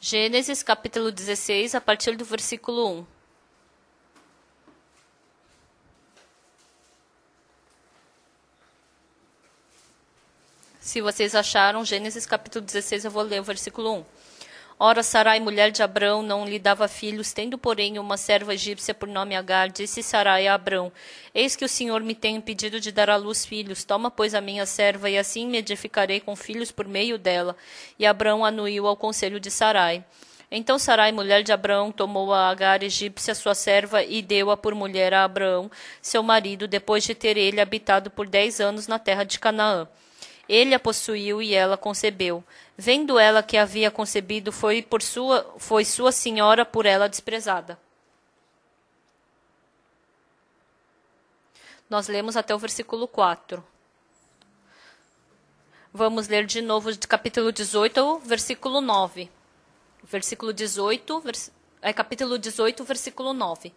Gênesis capítulo 16, a partir do versículo 1. Se vocês acharam, Gênesis capítulo 16, eu vou ler o versículo 1. Ora, Sarai, mulher de Abrão, não lhe dava filhos, tendo, porém, uma serva egípcia por nome Agar. Disse Sarai a Abrão: Eis que o Senhor me tem impedido de dar à luz filhos. Toma, pois, a minha serva, e assim me edificarei com filhos por meio dela. E Abrão anuiu ao conselho de Sarai. Então Sarai, mulher de Abrão, tomou a Agar egípcia, sua serva, e deu-a por mulher a Abrão, seu marido, depois de ter ele habitado por 10 anos na terra de Canaã. Ele a possuiu e ela concebeu. Vendo ela que havia concebido, foi sua senhora por ela desprezada. Nós lemos até o versículo 4. Vamos ler de novo de capítulo 18, versículo 9. Versículo 18, capítulo 18, versículo 9.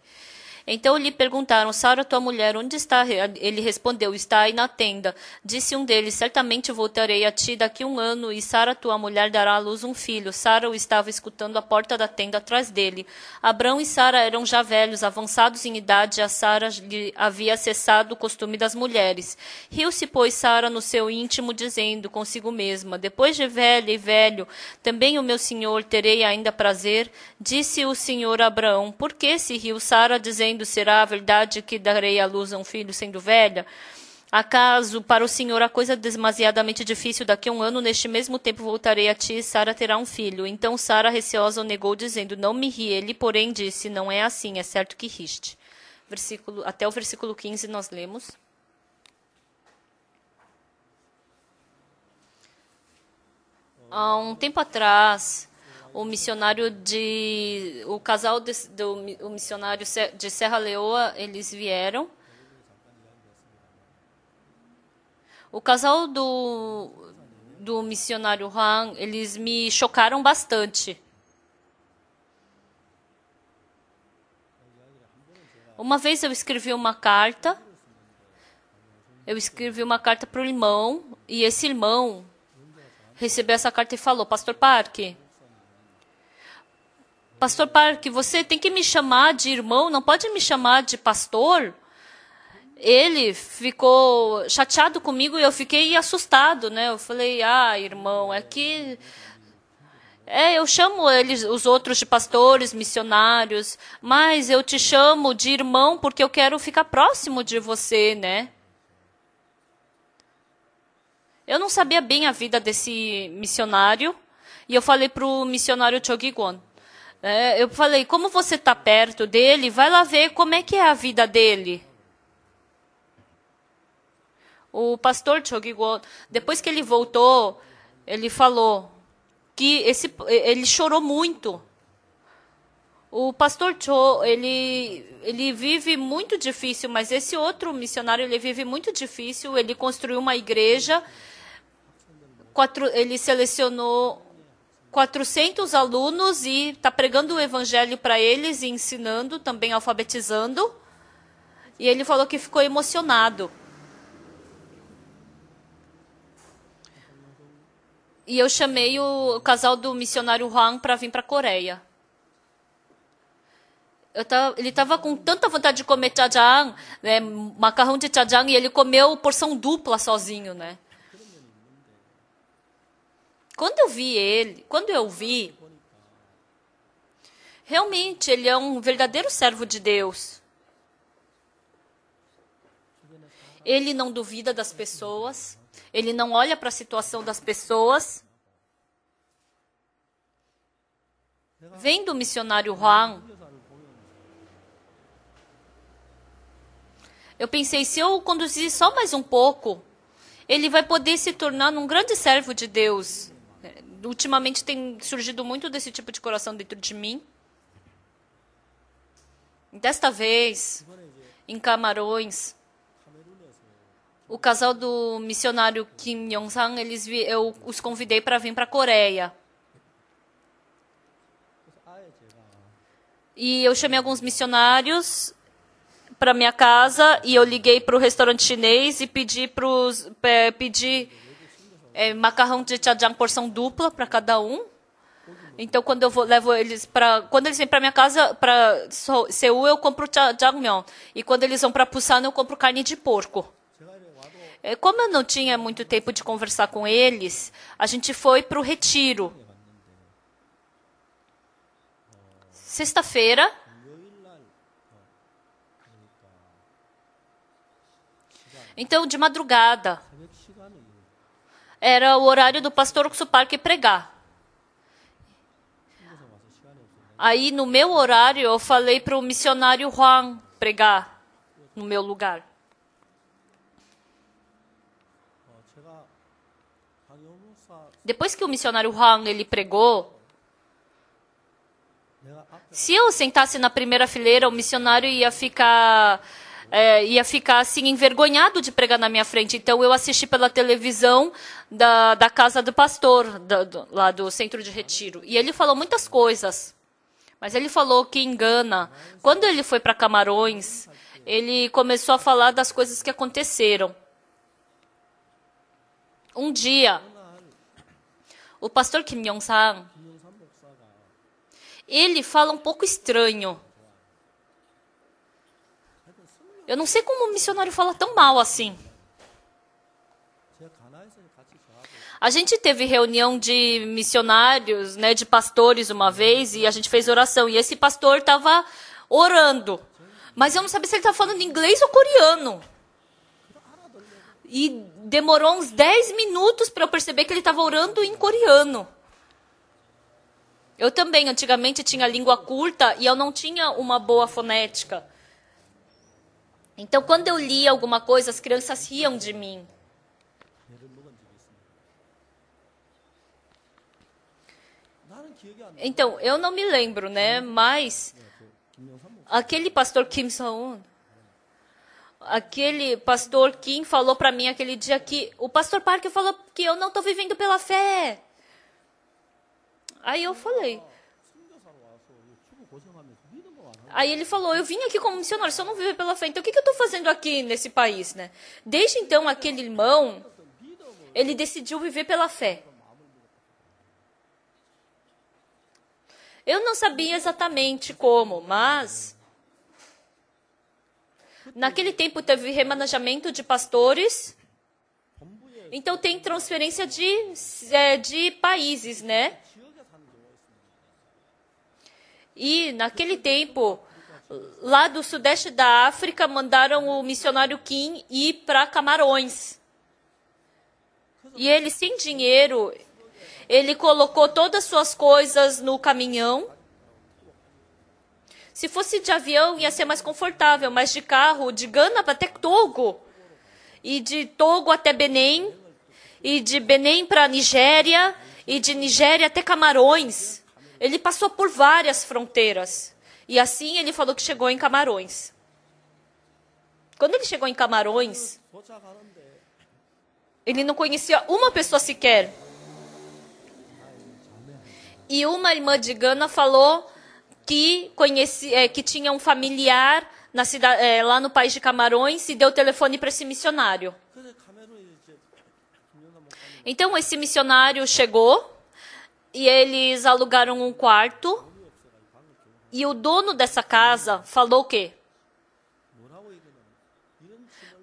Então lhe perguntaram: Sara, tua mulher, onde está? Ele respondeu: está aí na tenda. Disse um deles: certamente voltarei a ti daqui a 1 ano, e Sara, tua mulher, dará à luz um filho. Sara o estava escutando à porta da tenda atrás dele. Abrão e Sara eram já velhos, avançados em idade, a Sara lhe havia cessado o costume das mulheres. Riu-se, pois, Sara no seu íntimo, dizendo consigo mesma: depois de velha e velho, também o meu senhor terei ainda prazer? Disse o Senhor a Abrão: por que se riu Sara, dizendo: será a verdade que darei à luz a um filho sendo velha? Acaso para o Senhor a coisa é demasiadamente difícil? Daqui a 1 ano, neste mesmo tempo, voltarei a ti, e Sara terá um filho. Então Sara, receosa, o negou, dizendo: não me ri. Ele, porém, disse: não é assim, é certo que riste. Até o versículo 15 nós lemos. Há um tempo atrás, o missionário o casal o missionário de Serra Leoa, eles vieram. O casal do missionário Han, eles me chocaram bastante. Uma vez eu escrevi uma carta. Eu escrevi uma carta para o irmão, e esse irmão recebeu essa carta e falou: Pastor Park, você tem que me chamar de irmão, não pode me chamar de pastor. Ele ficou chateado comigo e eu fiquei assustado, né? Eu falei: irmão, é que eu chamo os outros de pastores, missionários, mas eu te chamo de irmão porque eu quero ficar próximo de você, né? Eu não sabia bem a vida desse missionário, e eu falei para o missionário Chogigon, eu falei: como você está perto dele, vai lá ver como é que é a vida dele. O pastor Chogigon, depois que ele voltou, ele falou que ele chorou muito. O pastor Cho, ele vive muito difícil, mas esse outro missionário, ele vive muito difícil. Ele construiu uma igreja, ele selecionou 400 alunos e está pregando o evangelho para eles e ensinando, também alfabetizando. E ele falou que ficou emocionado. E eu chamei o casal do missionário Huang para vir para a Coreia. Ele estava com tanta vontade de comer jajang, né, macarrão de jajang, e ele comeu porção dupla sozinho, né? Quando eu vi, realmente ele é um verdadeiro servo de Deus. Ele não duvida das pessoas, ele não olha para a situação das pessoas. Vendo o missionário Huang, eu pensei: se eu conduzir só mais um pouco, ele vai poder se tornar um grande servo de Deus. Ultimamente tem surgido muito desse tipo de coração dentro de mim. Desta vez, em Camarões, o casal do missionário Kim Yong-sang, eu os convidei para vir para a Coreia. E eu chamei alguns missionários para minha casa e eu liguei para o restaurante chinês e pedi macarrão de jajang porção dupla para cada um. Então, quando eu levo eles quando eles vêm para minha casa, para Seul, eu compro jjangmyeon. E quando eles vão para Busan, eu compro carne de porco. Como eu não tinha muito tempo de conversar com eles, a gente foi para o retiro. Sexta-feira. Então, de madrugada. Era o horário do pastor Oksu Park pregar. Aí, no meu horário, eu falei para o missionário Hwang pregar no meu lugar. Depois que o missionário Hwang ele pregou, se eu sentasse na primeira fileira, o missionário ia ficar assim envergonhado de pregar na minha frente. Então eu assisti pela televisão da casa do pastor, lá do centro de retiro. E ele falou muitas coisas. Mas ele falou que em Gana, quando ele foi para Camarões, ele começou a falar das coisas que aconteceram. Um dia, o pastor Kim Yong-sang, ele fala um pouco estranho. Eu não sei como o missionário fala tão mal assim. A gente teve reunião de missionários, né, de pastores uma vez, e a gente fez oração. E esse pastor estava orando. Mas eu não sabia se ele estava falando inglês ou coreano. E demorou uns 10 minutos para eu perceber que ele estava orando em coreano. Eu também, antigamente, tinha língua curta e eu não tinha uma boa fonética. Então, quando eu lia alguma coisa, as crianças riam de mim. Então, eu não me lembro, né? Mas aquele pastor Kim Seon, aquele pastor Kim falou para mim aquele dia que o pastor Park falou que eu não estou vivendo pela fé. Aí eu falei. Aí ele falou, eu vim aqui como missionário, se eu não viver pela fé, então o que eu estou fazendo aqui nesse país, né? Desde então, aquele irmão, ele decidiu viver pela fé. Eu não sabia exatamente como, mas naquele tempo teve remanejamento de pastores, então tem transferência de países, né? E naquele tempo, lá do sudeste da África, mandaram o missionário Kim ir para Camarões. E ele, sem dinheiro, ele colocou todas as suas coisas no caminhão. Se fosse de avião, ia ser mais confortável, mas de carro, de Gana até Togo, e de Togo até Benin, e de Benin para Nigéria, e de Nigéria até Camarões. Ele passou por várias fronteiras. E assim ele falou que chegou em Camarões. Quando ele chegou em Camarões, ele não conhecia uma pessoa sequer. E uma irmã de Gana falou que tinha um familiar na cidade, lá no país de Camarões e deu o telefone para esse missionário. Então esse missionário chegou e eles alugaram um quarto. E o dono dessa casa falou o quê?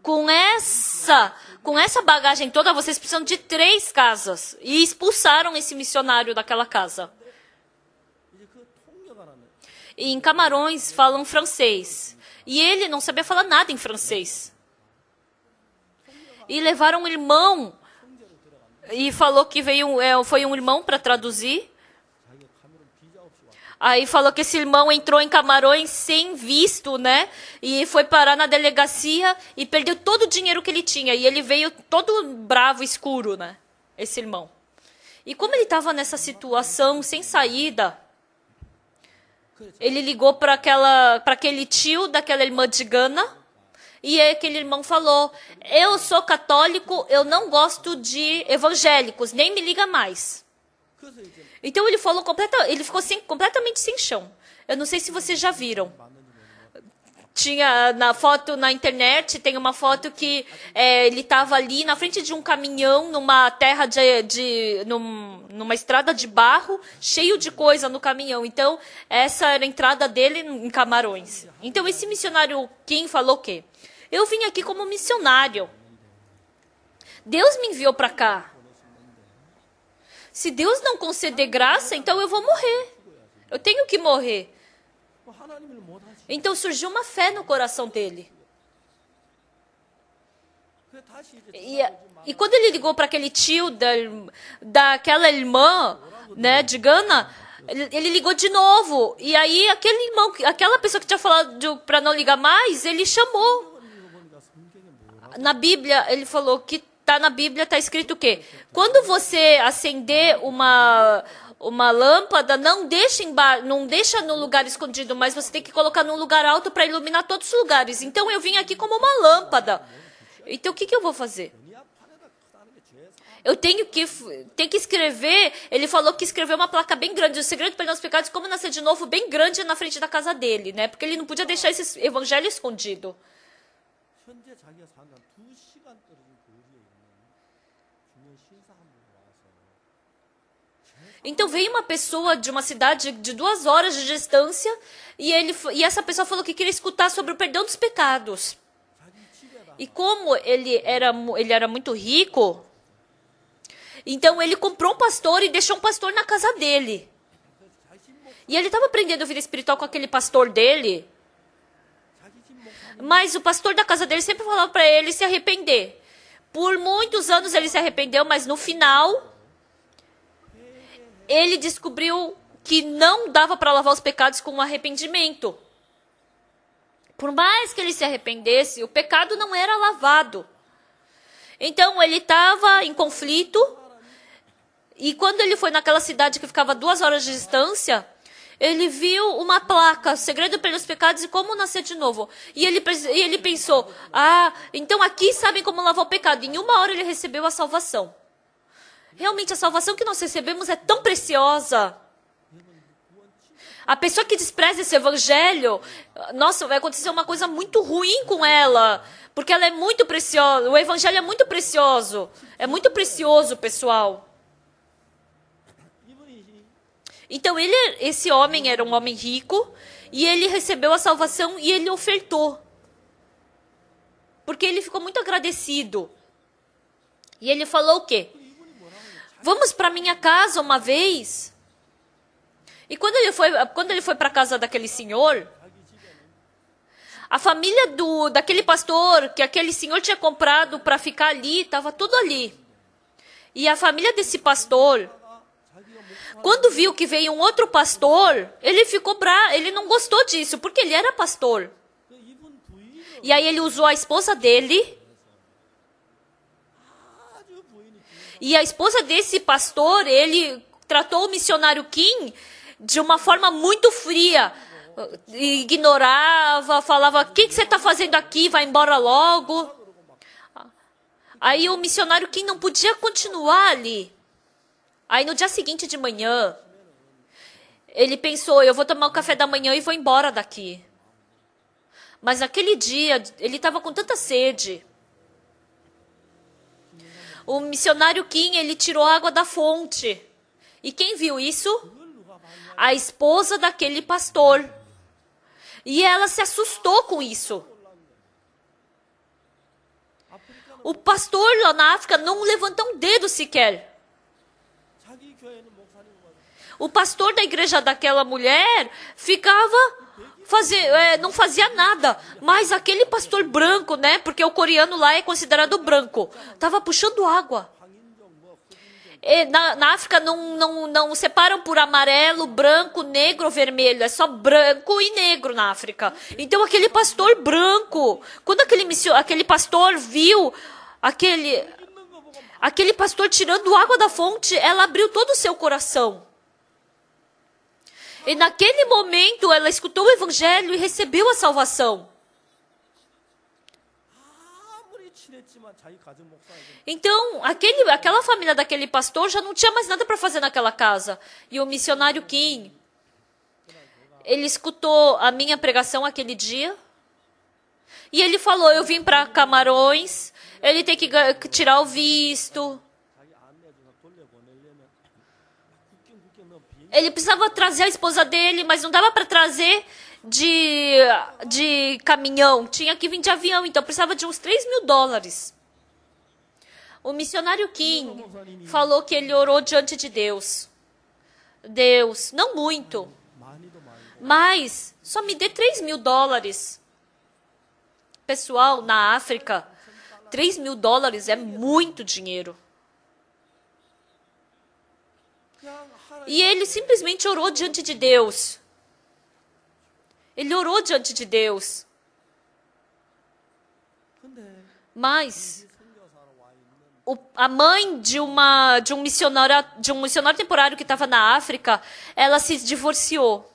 Com essa bagagem toda, vocês precisam de 3 casas. E expulsaram esse missionário daquela casa. E em Camarões falam francês. E ele não sabia falar nada em francês. E levaram um irmão. E falou que foi um irmão para traduzir. Aí falou que esse irmão entrou em Camarões sem visto, né? E foi parar na delegacia e perdeu todo o dinheiro que ele tinha. E ele veio todo bravo, escuro, né? Esse irmão. E como ele estava nessa situação, sem saída, ele ligou para aquele tio daquela irmã de Gana. E aquele irmão falou, eu sou católico, eu não gosto de evangélicos, nem me liga mais. Então ele falou completamente sem chão. Eu não sei se vocês já viram. tinha na foto na internet, tem uma foto que ele estava ali na frente de um caminhão, numa terra numa estrada de barro, cheio de coisa no caminhão. Então, essa era a entrada dele em Camarões. Então, esse missionário Kim falou o quê? Eu vim aqui como missionário. Deus me enviou para cá. Se Deus não conceder graça, então eu vou morrer. Eu tenho que morrer. Então surgiu uma fé no coração dele. E quando ele ligou para aquele tio daquela irmã, né, de Gana, ele ligou de novo. E aí aquele irmão, aquela pessoa que tinha falado para não ligar mais, ele chamou. Na Bíblia, ele falou que na Bíblia está escrito o quê? Quando você acender uma lâmpada, não deixa no lugar escondido, mas você tem que colocar num lugar alto para iluminar todos os lugares. Então eu vim aqui como uma lâmpada. Então o que eu vou fazer? Eu tenho que escrever. Ele falou que escreveu uma placa bem grande, o segredo para os pecados, como nascer de novo, bem grande na frente da casa dele, né? Porque ele não podia deixar esse evangelho escondido. Então veio uma pessoa de uma cidade de 2 horas de distância e essa pessoa falou que queria escutar sobre o perdão dos pecados. E como ele era muito rico, então ele comprou um pastor e deixou um pastor na casa dele. E ele estava aprendendo vida espiritual com aquele pastor dele. Mas o pastor da casa dele sempre falava para ele se arrepender. Por muitos anos ele se arrependeu, mas no final ele descobriu que não dava para lavar os pecados com arrependimento. Por mais que ele se arrependesse, o pecado não era lavado. Então ele estava em conflito. E quando ele foi naquela cidade que ficava 2 horas de distância, ele viu uma placa, segredo pelos pecados e como nascer de novo. E ele pensou, então aqui sabem como lavar o pecado. Em 1 hora ele recebeu a salvação. Realmente a salvação que nós recebemos é tão preciosa. A pessoa que despreza esse evangelho, nossa, vai acontecer uma coisa muito ruim com ela. Porque ela é muito preciosa. O evangelho é muito precioso. É muito precioso, pessoal. Então, esse homem era um homem rico. E ele recebeu a salvação e ele ofertou. Porque ele ficou muito agradecido. E ele falou o quê? Vamos para minha casa uma vez. E quando ele foi para a casa daquele senhor, a família daquele pastor que aquele senhor tinha comprado para ficar ali, estava tudo ali. E a família desse pastor, quando viu que veio um outro pastor, ele ficou bravo, ele não gostou disso, porque ele era pastor. E aí ele usou a esposa dele. E a esposa desse pastor, ele tratou o missionário Kim de uma forma muito fria. Ignorava, falava, o que você está fazendo aqui? Vai embora logo. Aí o missionário Kim não podia continuar ali. Aí no dia seguinte de manhã, ele pensou, eu vou tomar o café da manhã e vou embora daqui. Mas naquele dia, ele estava com tanta sede. O missionário Kim, ele tirou água da fonte. E quem viu isso? A esposa daquele pastor. E ela se assustou com isso. O pastor lá na África não levantou um dedo sequer. O pastor da igreja daquela mulher não fazia nada. Mas aquele pastor branco, né? Porque o coreano lá é considerado branco. Estava puxando água. Na África não separam por amarelo, branco, negro ou vermelho. É só branco e negro na África. Então aquele pastor branco, quando aquele pastor viu aquele pastor tirando água da fonte, ela abriu todo o seu coração. E naquele momento ela escutou o evangelho e recebeu a salvação. Então, aquela família daquele pastor já não tinha mais nada para fazer naquela casa. E o missionário Kim, ele escutou a minha pregação aquele dia. E ele falou, eu vim para Camarões, ele tem que tirar o visto. Ele precisava trazer a esposa dele, mas não dava para trazer de caminhão. Tinha que vir de avião, então precisava de uns $3.000. O missionário Kim falou que ele orou diante de Deus. Deus, não muito, mas só me dê $3.000. Pessoal, na África, $3.000 é muito dinheiro. E ele simplesmente orou diante de Deus. Ele orou diante de Deus. Mas a mãe de um missionário temporário que estava na África, ela se divorciou.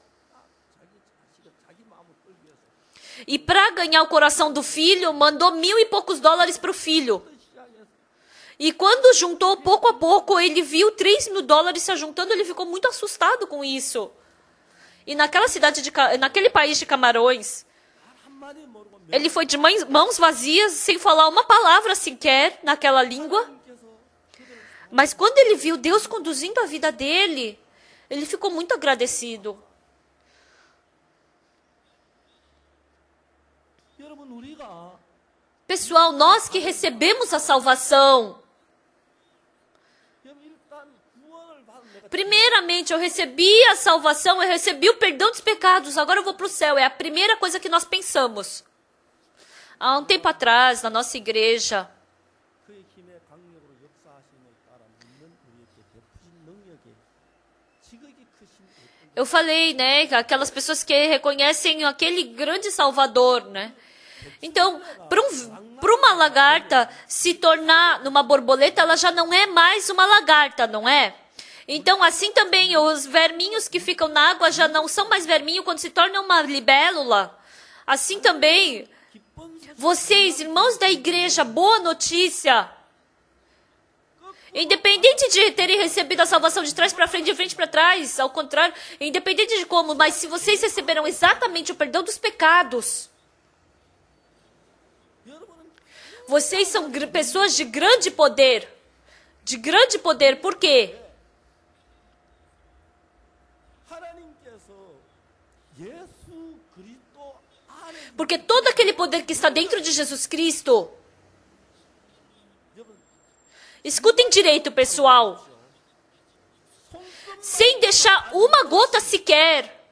E para ganhar o coração do filho, mandou $1.000 e poucos para o filho. E quando juntou pouco a pouco, ele viu $3.000 se juntando, ele ficou muito assustado com isso. E naquele país de Camarões, ele foi de mãos vazias, sem falar uma palavra sequer naquela língua. Mas quando ele viu Deus conduzindo a vida dele, ele ficou muito agradecido. Pessoal, nós que recebemos a salvação, primeiramente, eu recebi a salvação, eu recebi o perdão dos pecados, agora eu vou para o céu. É a primeira coisa que nós pensamos. Há um tempo atrás, na nossa igreja, eu falei, né, aquelas pessoas que reconhecem aquele grande Salvador, né? Então, para uma lagarta se tornar numa borboleta, ela já não é mais uma lagarta, não é? Então, assim também, os verminhos que ficam na água já não são mais verminho quando se tornam uma libélula. Assim também, vocês, irmãos da igreja, boa notícia. Independente de terem recebido a salvação de trás para frente, de frente para trás, ao contrário, independente de como, mas se vocês receberam exatamente o perdão dos pecados, vocês são pessoas de grande poder. De grande poder, por quê? Porque todo aquele poder que está dentro de Jesus Cristo, escutem direito, pessoal, sem deixar uma gota sequer,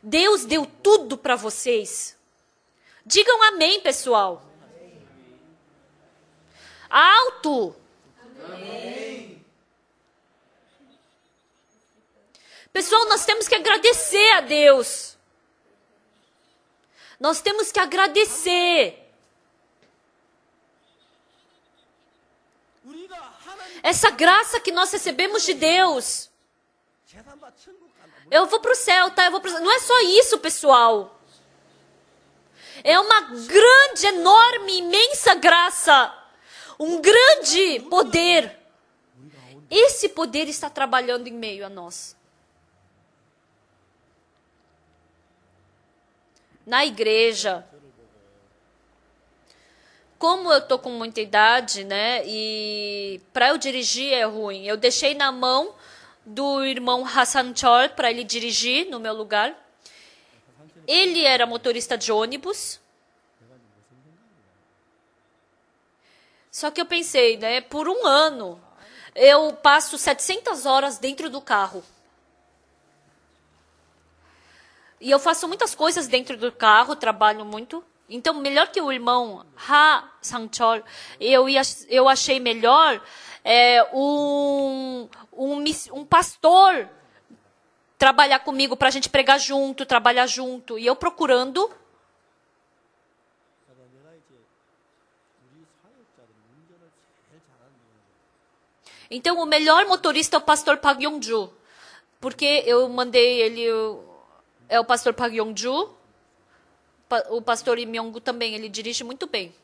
Deus deu tudo para vocês. Digam amém, pessoal. Alto. Amém. Pessoal, nós temos que agradecer a Deus. Nós temos que agradecer. Essa graça que nós recebemos de Deus. Eu vou para o céu, tá? Não é só isso, pessoal. É uma grande, enorme, imensa graça. Um grande poder. Esse poder está trabalhando em meio a nós. Na igreja, como eu tô com muita idade, né, e para eu dirigir é ruim, eu deixei na mão do irmão Hassan Chor para ele dirigir no meu lugar. Ele era motorista de ônibus. Só que eu pensei, né, por um ano, eu passo 700 horas dentro do carro. E eu faço muitas coisas dentro do carro, trabalho muito. Então, melhor que o irmão Ha Sang-chol, eu achei melhor um pastor trabalhar comigo para a gente pregar junto, trabalhar junto. E eu procurando. Então, o melhor motorista é o pastor Park Yong-ju. Porque eu mandei ele... É o pastor Park Yong-ju. O pastor Im Yong-gu também, ele dirige muito bem.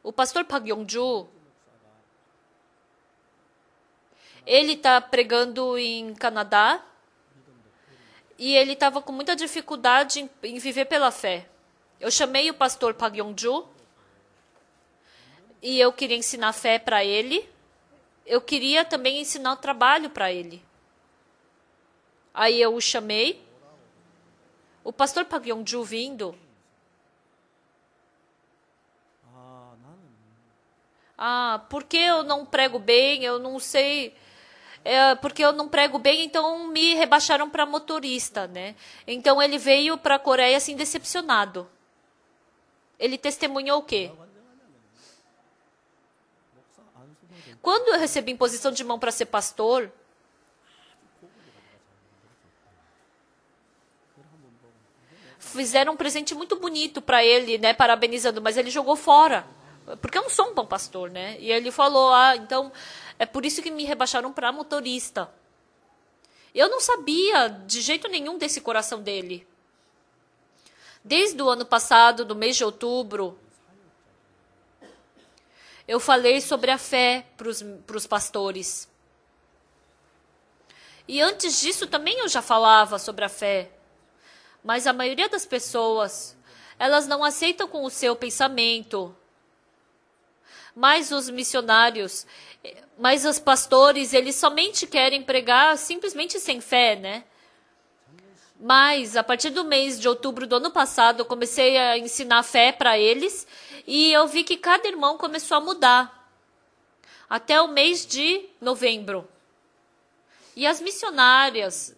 O pastor Park Yong-ju, ele está pregando em Canadá. E ele estava com muita dificuldade em viver pela fé. Eu chamei o pastor Park Yong-ju e eu queria ensinar fé para ele. Eu queria também ensinar o trabalho para ele. Aí eu o chamei. O pastor Park Yong-ju vindo. Porque eu não prego bem, eu não sei. Porque eu não prego bem, então me rebaixaram para motorista, né? Então ele veio para a Coreia assim decepcionado. Ele testemunhou o quê? Quando eu recebi imposição de mão para ser pastor, fizeram um presente muito bonito para ele, né, parabenizando, mas ele jogou fora, porque eu não sou um bom pastor, né? E ele falou, então é por isso que me rebaixaram para motorista. Eu não sabia de jeito nenhum desse coração dele. Desde o ano passado, no mês de outubro, eu falei sobre a fé para os pastores. E antes disso também eu já falava sobre a fé. Mas a maioria das pessoas, elas não aceitam com o seu pensamento. Mas os missionários, mas os pastores, eles somente querem pregar simplesmente sem fé, né? Mas, a partir do mês de outubro do ano passado, eu comecei a ensinar fé para eles e eu vi que cada irmão começou a mudar. Até o mês de novembro. E as missionárias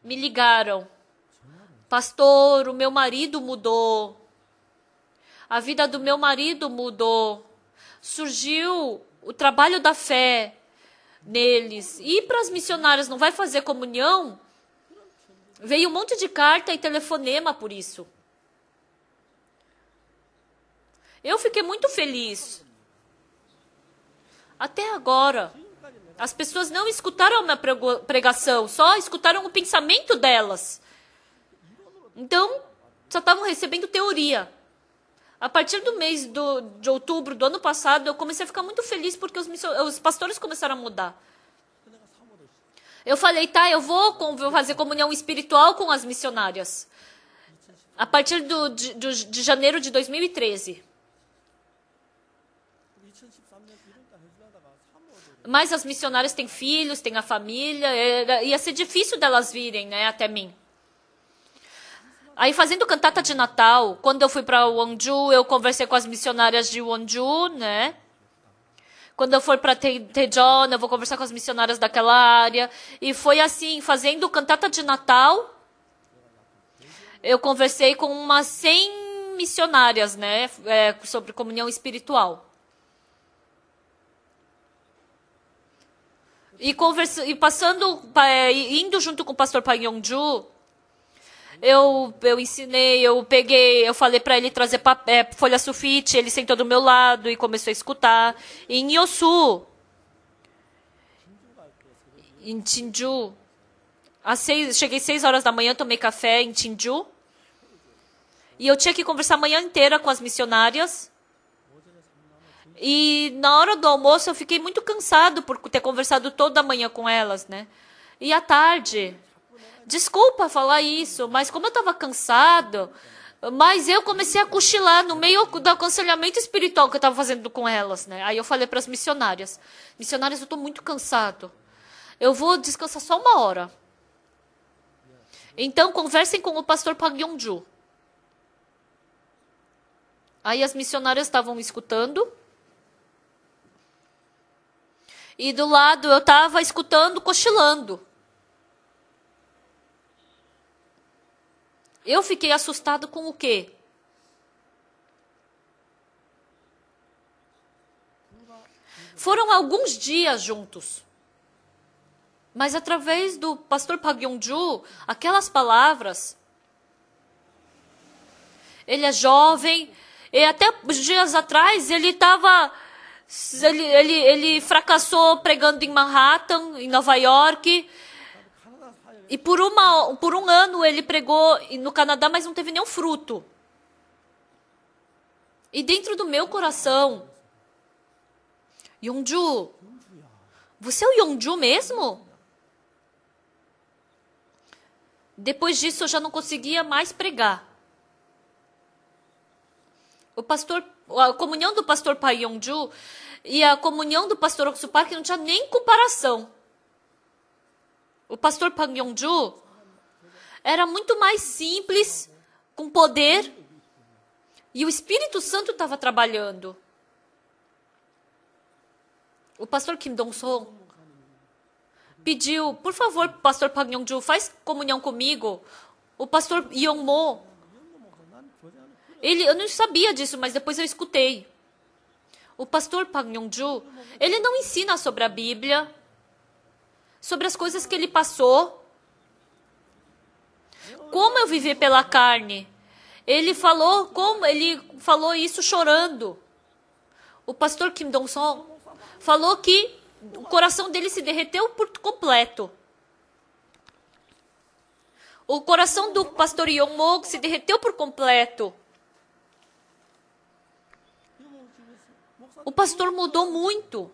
me ligaram. Pastor, o meu marido mudou. A vida do meu marido mudou. Surgiu o trabalho da fé neles. E para as missionárias não vai fazer comunhão? Veio um monte de carta e telefonema por isso. Eu fiquei muito feliz. Até agora, as pessoas não escutaram a minha pregação, só escutaram o pensamento delas. Então, só estavam recebendo teoria. A partir do mês de outubro do ano passado, eu comecei a ficar muito feliz porque os pastores começaram a mudar. Eu falei, eu vou fazer comunhão espiritual com as missionárias. A partir de janeiro de 2013. Mas as missionárias têm filhos, têm a família. Ia ser difícil delas virem, né, até mim. Aí, fazendo cantata de Natal, quando eu fui para Wonju, eu conversei com as missionárias de Wonju, né? Quando eu for para Daejeon, eu vou conversar com as missionárias daquela área. E foi assim, fazendo cantata de Natal, eu conversei com umas 100 missionárias, né? Sobre comunhão espiritual. Indo junto com o pastor Park Yong-ju, eu ensinei, eu falei para ele trazer folha sulfite, ele sentou do meu lado e começou a escutar. Em Yosu, em Jinju, cheguei 6 horas da manhã, tomei café em Jinju. E eu tinha que conversar a manhã inteira com as missionárias. E na hora do almoço eu fiquei muito cansado por ter conversado toda a manhã com elas, né? E à tarde... Desculpa falar isso, mas como eu estava cansado, mas eu comecei a cochilar no meio do aconselhamento espiritual que eu estava fazendo com elas, né? Aí eu falei para as missionárias, eu estou muito cansado, eu vou descansar só 1 hora. Então, conversem com o pastor Park Yong-ju. Aí as missionárias estavam escutando, e do lado eu estava escutando, cochilando. Eu fiquei assustado com o quê? Foram alguns dias juntos. Mas através do pastor Park Yong-ju, aquelas palavras... Ele é jovem, e até dias atrás ele fracassou pregando em Manhattan, em Nova York... E por 1 ano ele pregou no Canadá, mas não teve nenhum fruto. E dentro do meu coração, Yong-ju, você é o Yong-ju mesmo? Depois disso eu já não conseguia mais pregar. A comunhão do pastor Pai Yongju e a comunhão do pastor Oksu Park não tinha nem comparação. O pastor Pai Yongju era muito mais simples, com poder, e o Espírito Santo estava trabalhando. O pastor Kim Dong-song pediu, por favor, pastor Pai Yongju, faz comunhão comigo. O pastor Yong-mo, eu não sabia disso, mas depois eu escutei. O pastor Pai Yongju, ele não ensina sobre a Bíblia, sobre as coisas que ele passou. Como eu vivi pela carne. Ele falou isso chorando. O pastor Kim Dong-song falou que o coração dele se derreteu por completo. O coração do pastor Yong-mo se derreteu por completo. O pastor mudou muito.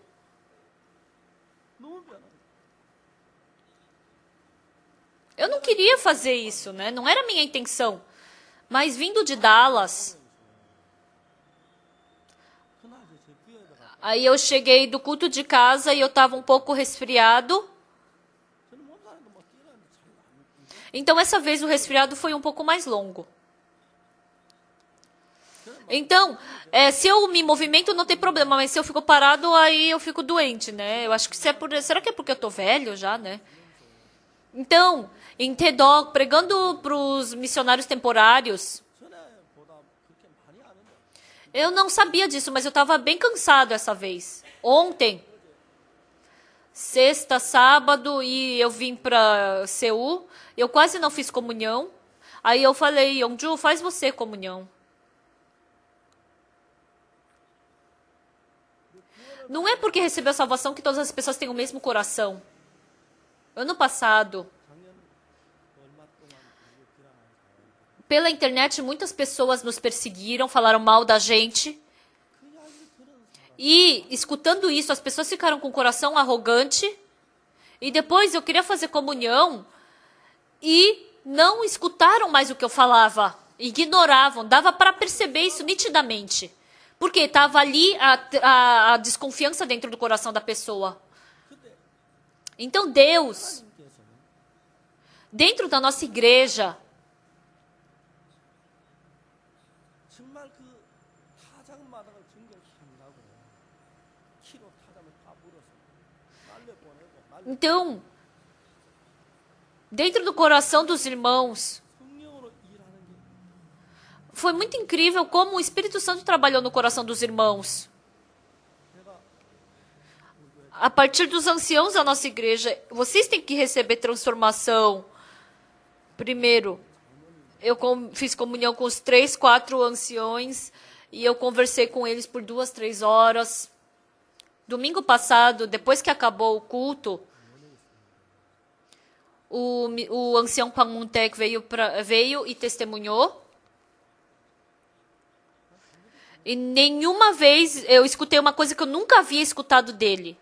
Eu não queria fazer isso, né? Não era a minha intenção. Mas vindo de Dallas, aí eu cheguei do culto de casa e eu estava um pouco resfriado. Então essa vez o resfriado foi um pouco mais longo. Então, se eu me movimento não tem problema, mas se eu fico parado, aí eu fico doente, né? Eu acho que será que é porque eu tô velho já, né? Então, em Tedog, pregando para os missionários temporários, eu não sabia disso, mas eu estava bem cansado essa vez. Ontem, sexta, sábado, e eu vim para Seul, eu quase não fiz comunhão. Aí eu falei, Yongju, faz você comunhão. Não é porque recebeu a salvação que todas as pessoas têm o mesmo coração. Ano passado, pela internet, muitas pessoas nos perseguiram, falaram mal da gente. E, escutando isso, as pessoas ficaram com o coração arrogante. E depois eu queria fazer comunhão e não escutaram mais o que eu falava. Ignoravam. Dava para perceber isso nitidamente. Porque estava ali a desconfiança dentro do coração da pessoa. Então Deus, dentro da nossa igreja, então, dentro do coração dos irmãos, foi muito incrível como o Espírito Santo trabalhou no coração dos irmãos. A partir dos anciãos da nossa igreja, vocês têm que receber transformação. Primeiro, eu fiz comunhão com os 3, 4 anciões e eu conversei com eles por 2, 3 horas. Domingo passado, depois que acabou o culto, o ancião Pangmuntek veio e testemunhou. E nenhuma vez eu escutei uma coisa que eu nunca havia escutado dele.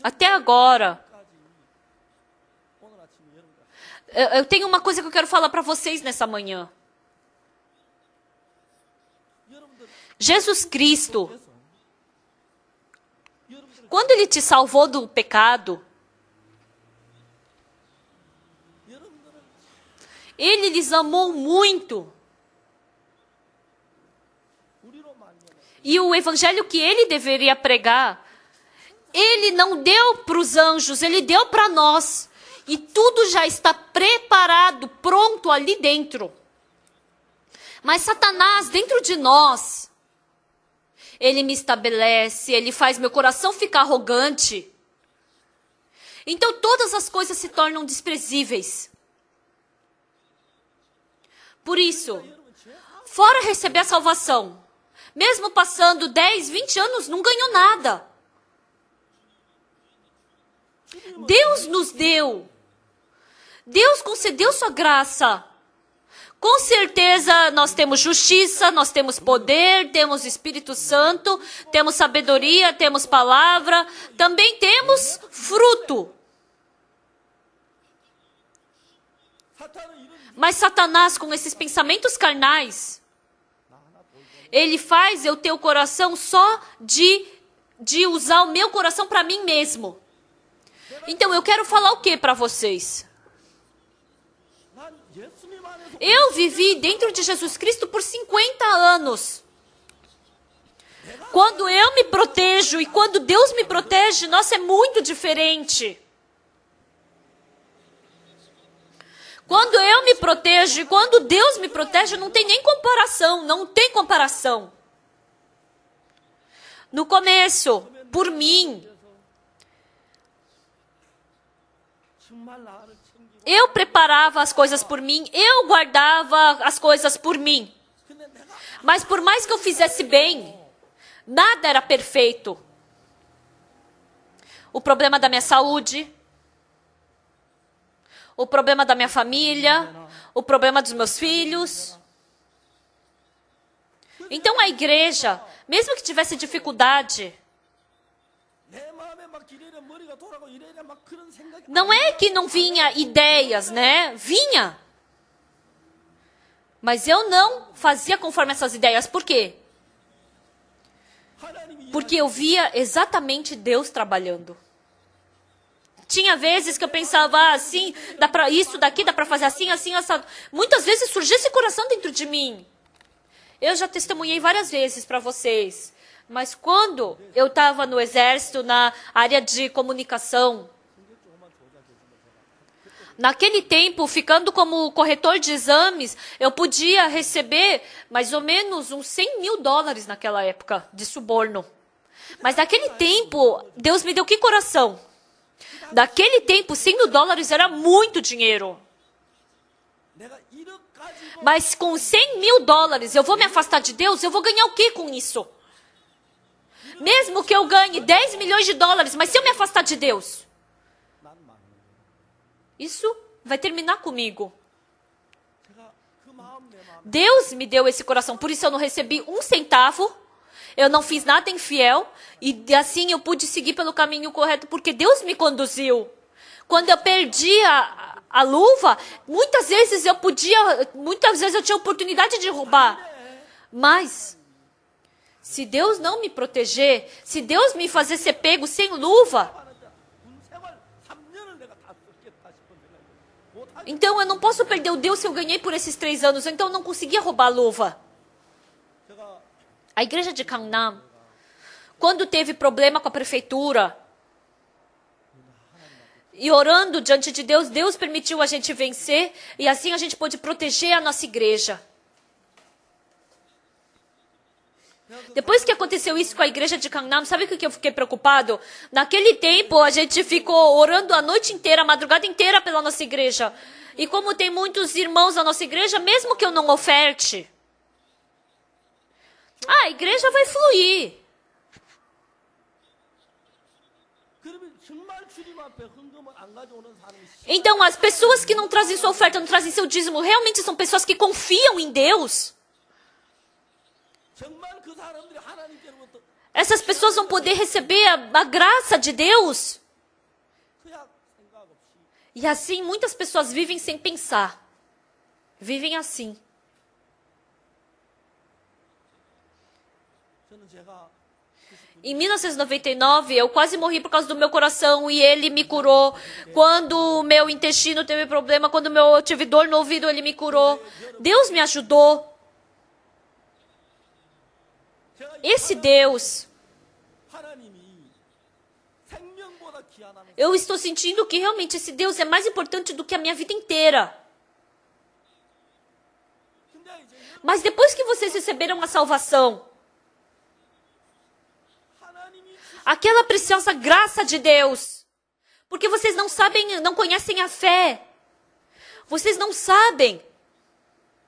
Até agora. Eu tenho uma coisa que eu quero falar para vocês nessa manhã. Jesus Cristo, quando Ele te salvou do pecado, Ele lhes amou muito. E o evangelho que Ele deveria pregar, Ele não deu para os anjos, Ele deu para nós. E tudo já está preparado, pronto ali dentro. Mas Satanás, dentro de nós, ele me estabelece, ele faz meu coração ficar arrogante. Então todas as coisas se tornam desprezíveis. Por isso, fora receber a salvação, mesmo passando 10, 20 anos, não ganhou nada. Deus nos deu. Deus concedeu sua graça. Com certeza nós temos justiça, nós temos poder, temos Espírito Santo, temos sabedoria, temos palavra, também temos fruto. Mas Satanás, com esses pensamentos carnais, ele faz eu ter o coração só de usar o meu coração para mim mesmo. Então eu quero falar o que para vocês? Eu vivi dentro de Jesus Cristo por 50 anos. Quando eu me protejo e quando Deus me protege, nossa, é muito diferente. Quando eu me protejo e quando Deus me protege, não tem nem comparação, não tem comparação. No começo, por mim, eu preparava as coisas por mim, eu guardava as coisas por mim. Mas por mais que eu fizesse bem, nada era perfeito. O problema da minha saúde, o problema da minha família, o problema dos meus filhos. Então a igreja, mesmo que tivesse dificuldade, não é que não vinha ideias, né? Vinha. Mas eu não fazia conforme essas ideias. Por quê? Porque eu via exatamente Deus trabalhando. Tinha vezes que eu pensava assim, dá pra isso daqui, dá pra fazer assim, assim, assado. Muitas vezes surgia esse coração dentro de mim. Eu já testemunhei várias vezes para vocês. Mas quando eu estava no exército, na área de comunicação, naquele tempo, ficando como corretor de exames, eu podia receber mais ou menos uns $100 mil naquela época de suborno. Mas naquele tempo, Deus me deu que coração? Naquele tempo, $100 mil era muito dinheiro. Mas com $100 mil eu vou me afastar de Deus, eu vou ganhar o que com isso? Mesmo que eu ganhe $10 milhões, mas se eu me afastar de Deus, isso vai terminar comigo. Deus me deu esse coração, por isso eu não recebi um centavo, eu não fiz nada infiel, e assim eu pude seguir pelo caminho correto, porque Deus me conduziu. Quando eu perdi a luva, muitas vezes eu tinha oportunidade de roubar. Mas, se Deus não me proteger, se Deus me fazer ser pego sem luva, então eu não posso perder o Deus que eu ganhei por esses 3 anos, então eu não conseguia roubar a luva. A igreja de Gangnam, quando teve problema com a prefeitura, e orando diante de Deus, Deus permitiu a gente vencer, e assim a gente pôde proteger a nossa igreja. Depois que aconteceu isso com a igreja de Gangnam, sabe o que eu fiquei preocupado? Naquele tempo, a gente ficou orando a noite inteira, a madrugada inteira pela nossa igreja. E como tem muitos irmãos na nossa igreja, mesmo que eu não oferte, a igreja vai fluir. Então, as pessoas que não trazem sua oferta, não trazem seu dízimo, realmente são pessoas que confiam em Deus? Essas pessoas vão poder receber a graça de Deus? E assim, muitas pessoas vivem sem pensar. Vivem assim. Em 1999, eu quase morri por causa do meu coração e ele me curou. Quando o meu intestino teve problema, quando eu tive dor no ouvido, ele me curou. Deus me ajudou. Esse Deus, eu estou sentindo que realmente esse Deus é mais importante do que a minha vida inteira. Mas depois que vocês receberam a salvação, aquela preciosa graça de Deus, porque vocês não sabem, não conhecem a fé. Vocês não sabem.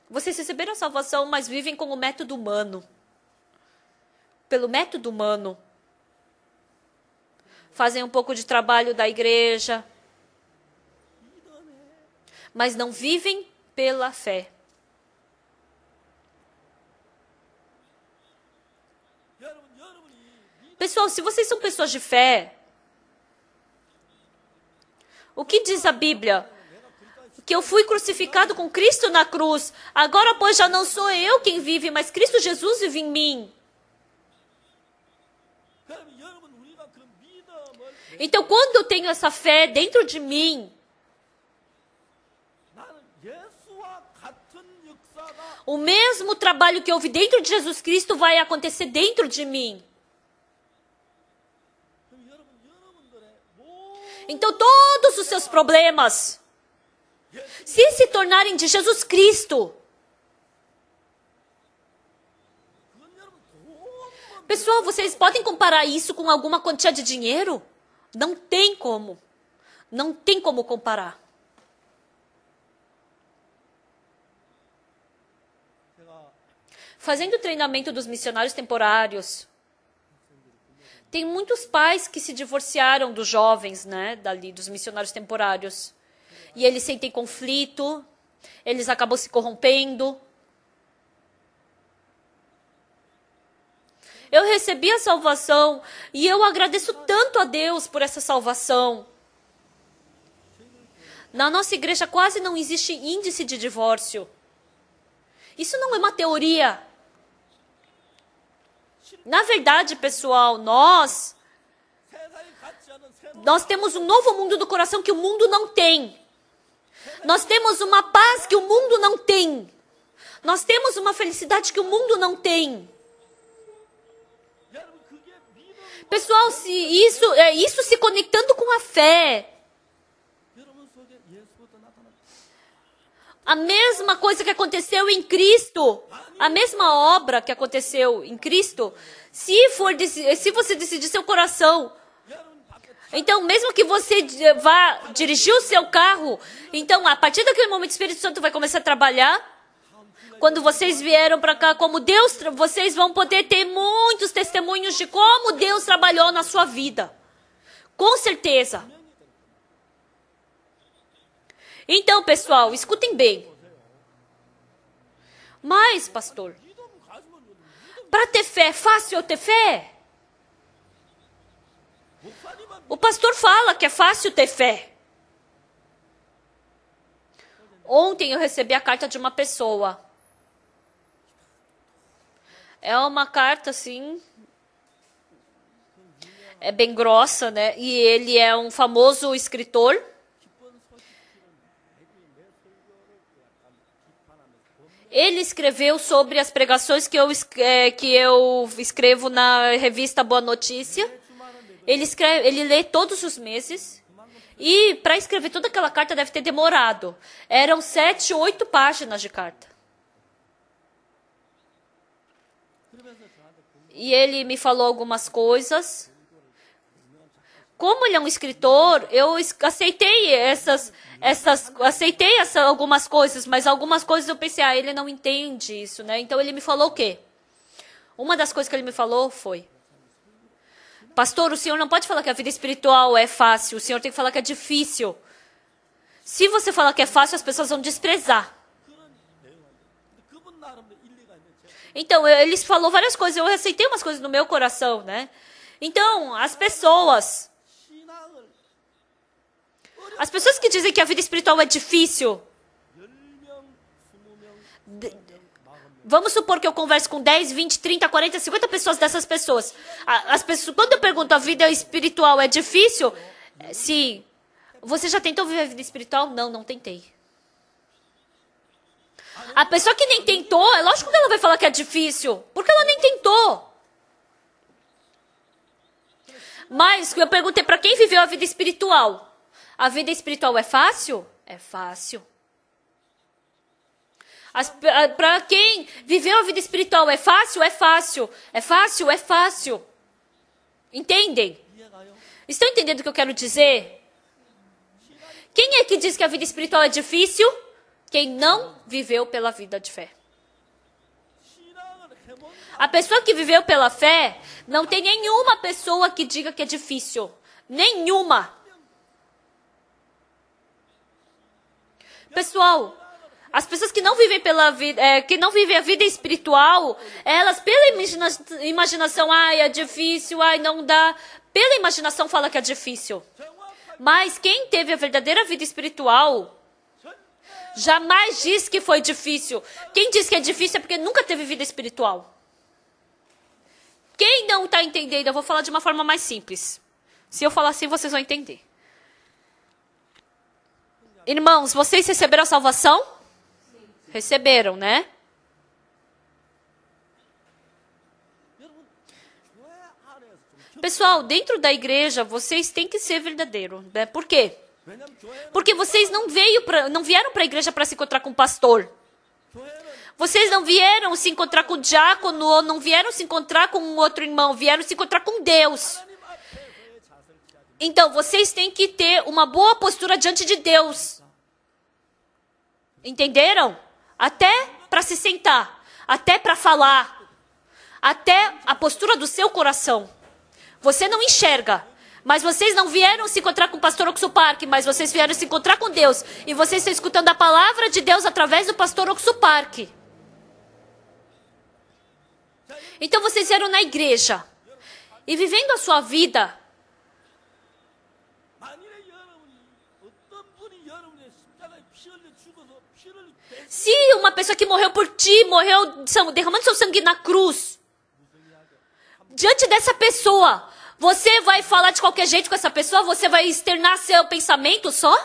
Vocês receberam a salvação, mas vivem com o método humano. Pelo método humano. Fazem um pouco de trabalho da igreja, mas não vivem pela fé. Pessoal, se vocês são pessoas de fé, o que diz a Bíblia? que eu fui crucificado com Cristo na cruz. Agora, pois, já não sou eu quem vive, mas Cristo Jesus vive em mim. Então, quando eu tenho essa fé dentro de mim, o mesmo trabalho que houve dentro de Jesus Cristo vai acontecer dentro de mim. Então, todos os seus problemas, se tornarem de Jesus Cristo, pessoal, vocês podem comparar isso com alguma quantia de dinheiro? Não tem como. Não tem como comparar. Fazendo o treinamento dos missionários temporários, tem muitos pais que se divorciaram dos jovens, né, dali, dos missionários temporários. E eles sentem conflito, eles acabam se corrompendo. Eu recebi a salvação e eu agradeço tanto a Deus por essa salvação. Na nossa igreja quase não existe índice de divórcio. Isso não é uma teoria. Na verdade, pessoal, nós temos um novo mundo do coração que o mundo não tem. Nós temos uma paz que o mundo não tem. Nós temos uma felicidade que o mundo não tem. Pessoal, se isso se conectando com a fé. A mesma coisa que aconteceu em Cristo, a mesma obra que aconteceu em Cristo, se você decidir seu coração, então mesmo que você vá dirigir o seu carro, então a partir daquele momento o Espírito Santo vai começar a trabalhar. Quando vocês vieram para cá, como Deus, vocês vão poder ter muitos testemunhos de como Deus trabalhou na sua vida. Com certeza. Então, pessoal, escutem bem. Mas, pastor, para ter fé, é fácil eu ter fé? O pastor fala que é fácil ter fé. Ontem eu recebi a carta de uma pessoa. É uma carta, assim, é bem grossa, né? E ele é um famoso escritor. Ele escreveu sobre as pregações que eu escrevo na revista Boa Notícia. Ele lê todos os meses. E para escrever toda aquela carta deve ter demorado. Eram 7, 8 páginas de carta. E ele me falou algumas coisas. Como ele é um escritor, eu aceitei algumas coisas, mas algumas coisas eu pensei, ele não entende isso, né? Então ele me falou o quê? Uma das coisas que ele me falou foi: pastor, o senhor não pode falar que a vida espiritual é fácil, o senhor tem que falar que é difícil. Se você falar que é fácil, as pessoas vão desprezar. Então, ele falou várias coisas, eu aceitei umas coisas no meu coração, né? Então, as pessoas que dizem que a vida espiritual é difícil, vamos supor que eu converso com 10, 20, 30, 40, 50 pessoas dessas pessoas. Quando eu pergunto a vida espiritual é difícil, sim. Você já tentou viver a vida espiritual? Não, não tentei. A pessoa que nem tentou, é lógico que ela vai falar que é difícil, porque ela nem tentou. Mas eu perguntei para quem viveu a vida espiritual. A vida espiritual é fácil? É fácil. Para quem viveu a vida espiritual é fácil? É fácil. É fácil? É fácil. Entendem? Estão entendendo o que eu quero dizer? Quem é que diz que a vida espiritual é difícil? Quem não viveu pela vida de fé. A pessoa que viveu pela fé, não tem nenhuma pessoa que diga que é difícil. Nenhuma. Pessoal, as pessoas que não vivem pela vida, que não vivem a vida espiritual, elas pela imaginação, é difícil, não dá. Pela imaginação fala que é difícil. Mas quem teve a verdadeira vida espiritual Jamais diz que foi difícil. Quem diz que é difícil é porque nunca teve vida espiritual. Quem não está entendendo, eu vou falar de uma forma mais simples. Se eu falar assim, vocês vão entender. Irmãos, vocês receberam a salvação? Sim. Receberam, né? Pessoal, dentro da igreja, vocês têm que ser verdadeiros. Né? Por quê? Porque vocês não vieram para a igreja para se encontrar com o pastor. Vocês não vieram se encontrar com o diácono, ou não vieram se encontrar com um outro irmão, vieram se encontrar com Deus. Então, vocês têm que ter uma boa postura diante de Deus. Entenderam? Até para se sentar, até para falar, até a postura do seu coração. Você não enxerga, mas vocês não vieram se encontrar com o pastor Oxo Park, mas vocês vieram se encontrar com Deus. E vocês estão escutando a palavra de Deus através do pastor Oxo Park. Então vocês vieram na igreja e vivendo a sua vida. Se uma pessoa que morreu por ti, morreu derramando seu sangue na cruz, diante dessa pessoa, você vai falar de qualquer jeito com essa pessoa? Você vai externar seu pensamento só?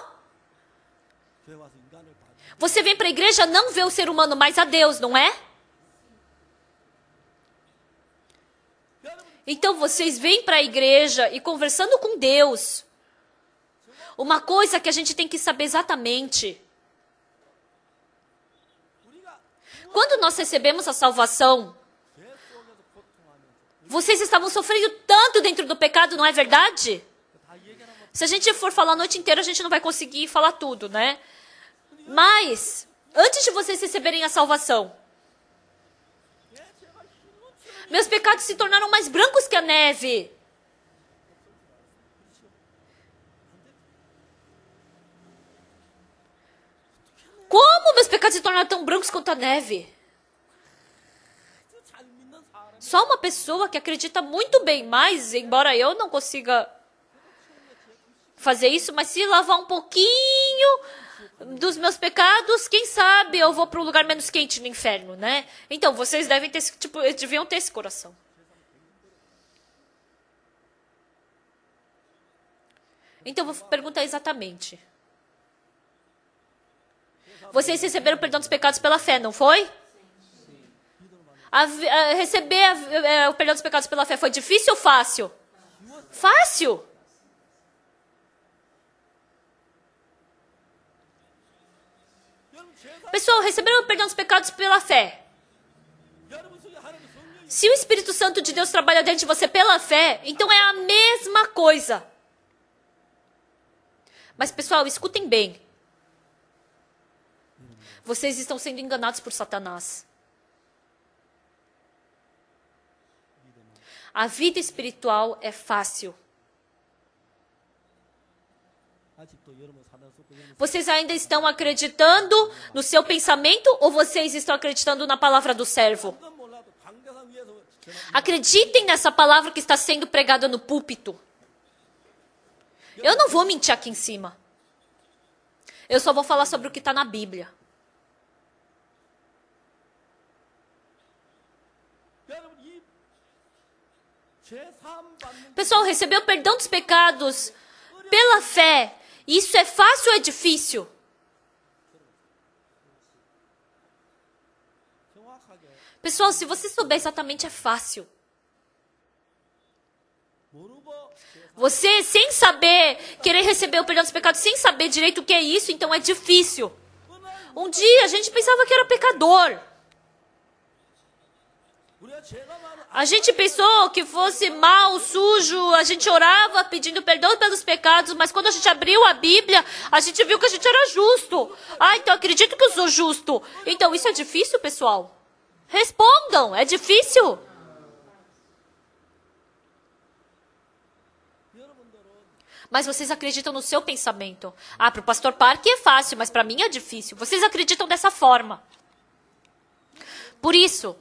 Você vem para a igreja não ver o ser humano, mas a Deus, não é? Então vocês vêm para a igreja e conversando com Deus. Uma coisa que a gente tem que saber exatamente. Quando nós recebemos a salvação, vocês estavam sofrendo tanto dentro do pecado, não é verdade? Se a gente for falar a noite inteira, a gente não vai conseguir falar tudo, né? Mas, antes de vocês receberem a salvação, meus pecados se tornaram mais brancos que a neve. Como meus pecados se tornaram tão brancos quanto a neve? Só uma pessoa que acredita muito bem mais, embora eu não consiga fazer isso, mas se lavar um pouquinho dos meus pecados, quem sabe eu vou para um lugar menos quente no inferno, né? Então, vocês deviam ter esse coração. Então, eu vou perguntar exatamente. Vocês receberam o perdão dos pecados pela fé, não foi? Receber o perdão dos pecados pela fé foi difícil ou fácil? Fácil. Pessoal, receberam o perdão dos pecados pela fé. Se o Espírito Santo de Deus trabalha dentro de você pela fé, então é a mesma coisa. Mas, pessoal, escutem bem. Vocês estão sendo enganados por Satanás. A vida espiritual é fácil. Vocês ainda estão acreditando no seu pensamento ou vocês estão acreditando na palavra do servo? Acreditem nessa palavra que está sendo pregada no púlpito. Eu não vou mentir aqui em cima. Eu só vou falar sobre o que está na Bíblia. Pessoal, receber o perdão dos pecados pela fé, isso é fácil ou é difícil? Pessoal, se você souber exatamente, é fácil. Você, sem saber, querer receber o perdão dos pecados, sem saber direito o que é isso, então é difícil. Um dia a gente pensava que era pecador. A gente pensou que fosse mal, sujo, a gente orava pedindo perdão pelos pecados, mas quando a gente abriu a Bíblia, a gente viu que a gente era justo. Ah, então acredito que eu sou justo. Então isso é difícil, pessoal? Respondam, é difícil? Mas vocês acreditam no seu pensamento. Ah, para o pastor Park é fácil, mas para mim é difícil. Vocês acreditam dessa forma. Por isso,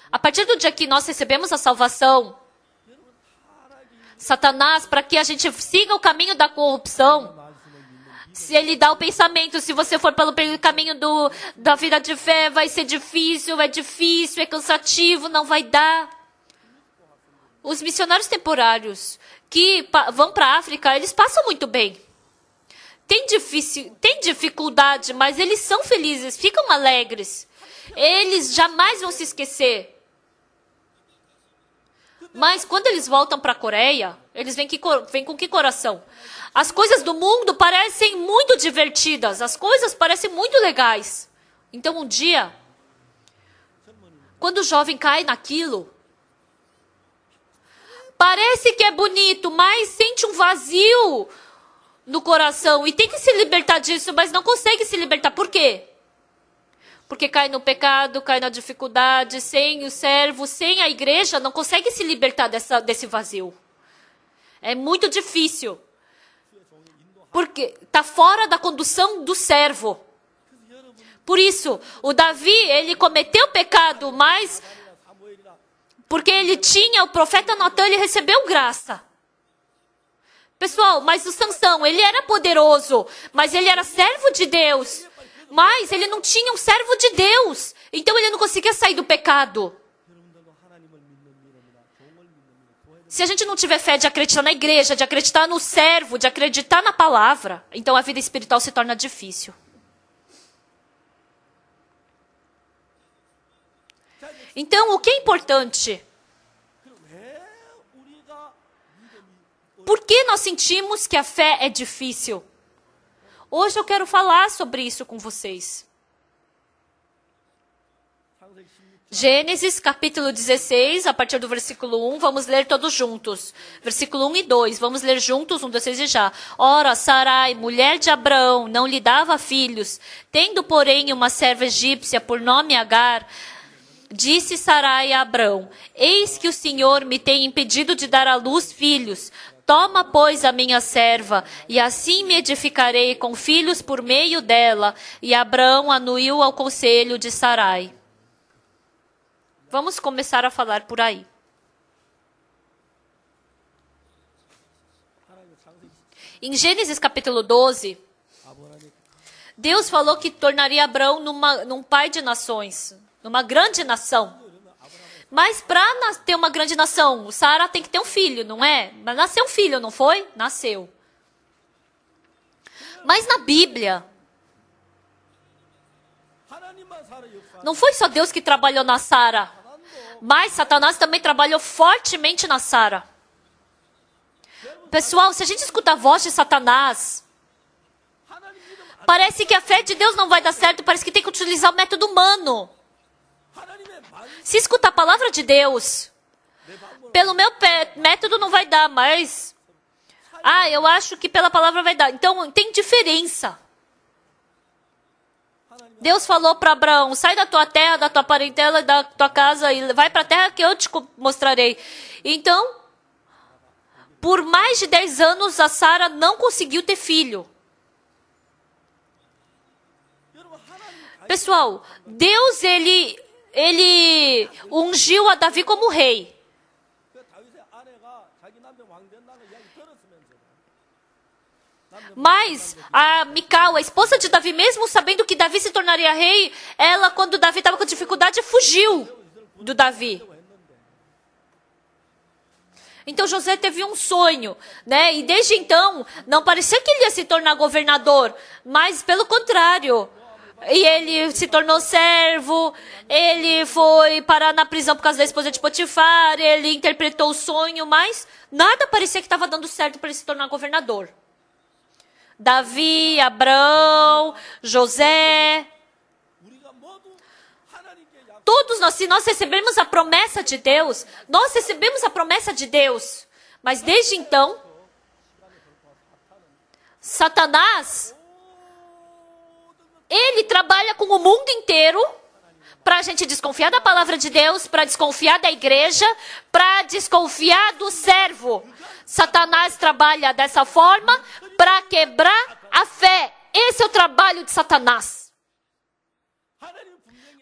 a partir do dia que nós recebemos a salvação, Satanás, para que a gente siga o caminho da corrupção, Se ele dá o pensamento, se você for pelo caminho da vida de fé, vai ser difícil, é cansativo, não vai dar. Os missionários temporários que vão para a África, eles passam muito bem. Tem dificuldade, mas eles são felizes, ficam alegres. Eles jamais vão se esquecer. Mas quando eles voltam para a Coreia, eles vêm com que coração? As coisas do mundo parecem muito divertidas, as coisas parecem muito legais. Então um dia, quando o jovem cai naquilo, parece que é bonito, mas sente um vazio no coração e tenta se libertar disso, mas não consegue se libertar. Por quê? Porque cai no pecado, cai na dificuldade, sem o servo, sem a igreja, não consegue se libertar desse vazio. É muito difícil. Porque está fora da condução do servo. Por isso, o Davi, ele cometeu pecado, mas porque ele tinha o profeta Natan, ele recebeu graça. Pessoal, mas o Sansão, ele era poderoso, mas ele era servo de Deus. Mas ele não tinha um servo de Deus. Então ele não conseguia sair do pecado. Se a gente não tiver fé de acreditar na igreja, de acreditar no servo, de acreditar na palavra, então a vida espiritual se torna difícil. Então, o que é importante? Por que nós sentimos que a fé é difícil? Hoje eu quero falar sobre isso com vocês. Gênesis, capítulo 16, a partir do versículo 1, vamos ler todos juntos. Versículo 1 e 2, vamos ler juntos, 1, 2, 3 e já. Ora, Sarai, mulher de Abrão, não lhe dava filhos, tendo, porém, uma serva egípcia por nome Agar, disse Sarai a Abrão, eis que o Senhor me tem impedido de dar à luz filhos. Toma, pois, a minha serva, e assim me edificarei com filhos por meio dela. E Abrão anuiu ao conselho de Sarai. Vamos começar a falar por aí. Em Gênesis capítulo 12, Deus falou que tornaria Abrão num pai de nações, numa grande nação. Mas para ter uma grande nação, Sara tem que ter um filho, não é? Mas nasceu um filho, não foi? Nasceu. Mas na Bíblia, não foi só Deus que trabalhou na Sara, mas Satanás também trabalhou fortemente na Sara. Pessoal, se a gente escuta a voz de Satanás, parece que a fé de Deus não vai dar certo, parece que tem que utilizar o método humano. Se escutar a palavra de Deus, pelo meu método não vai dar, mas eu acho que pela palavra vai dar. Então, tem diferença. Deus falou para Abraão, sai da tua terra, da tua parentela, da tua casa e vai para a terra que eu te mostrarei. Então, por mais de 10 anos, a Sara não conseguiu ter filho. Pessoal, Deus, ele ungiu a Davi como rei. Mas a Mical, a esposa de Davi, mesmo sabendo que Davi se tornaria rei, ela, quando Davi estava com dificuldade, fugiu do Davi. Então José teve um sonho, né? E desde então, não parecia que ele ia se tornar governador, mas pelo contrário. E ele se tornou servo, ele foi parar na prisão por causa da esposa de Potifar, ele interpretou o sonho, mas nada parecia que estava dando certo para ele se tornar governador. Davi, Abrão, José, todos nós, se nós recebemos a promessa de Deus, nós recebemos a promessa de Deus, mas desde então, Satanás, ele trabalha com o mundo inteiro para a gente desconfiar da palavra de Deus, para desconfiar da igreja, para desconfiar do servo. Satanás trabalha dessa forma para quebrar a fé. Esse é o trabalho de Satanás.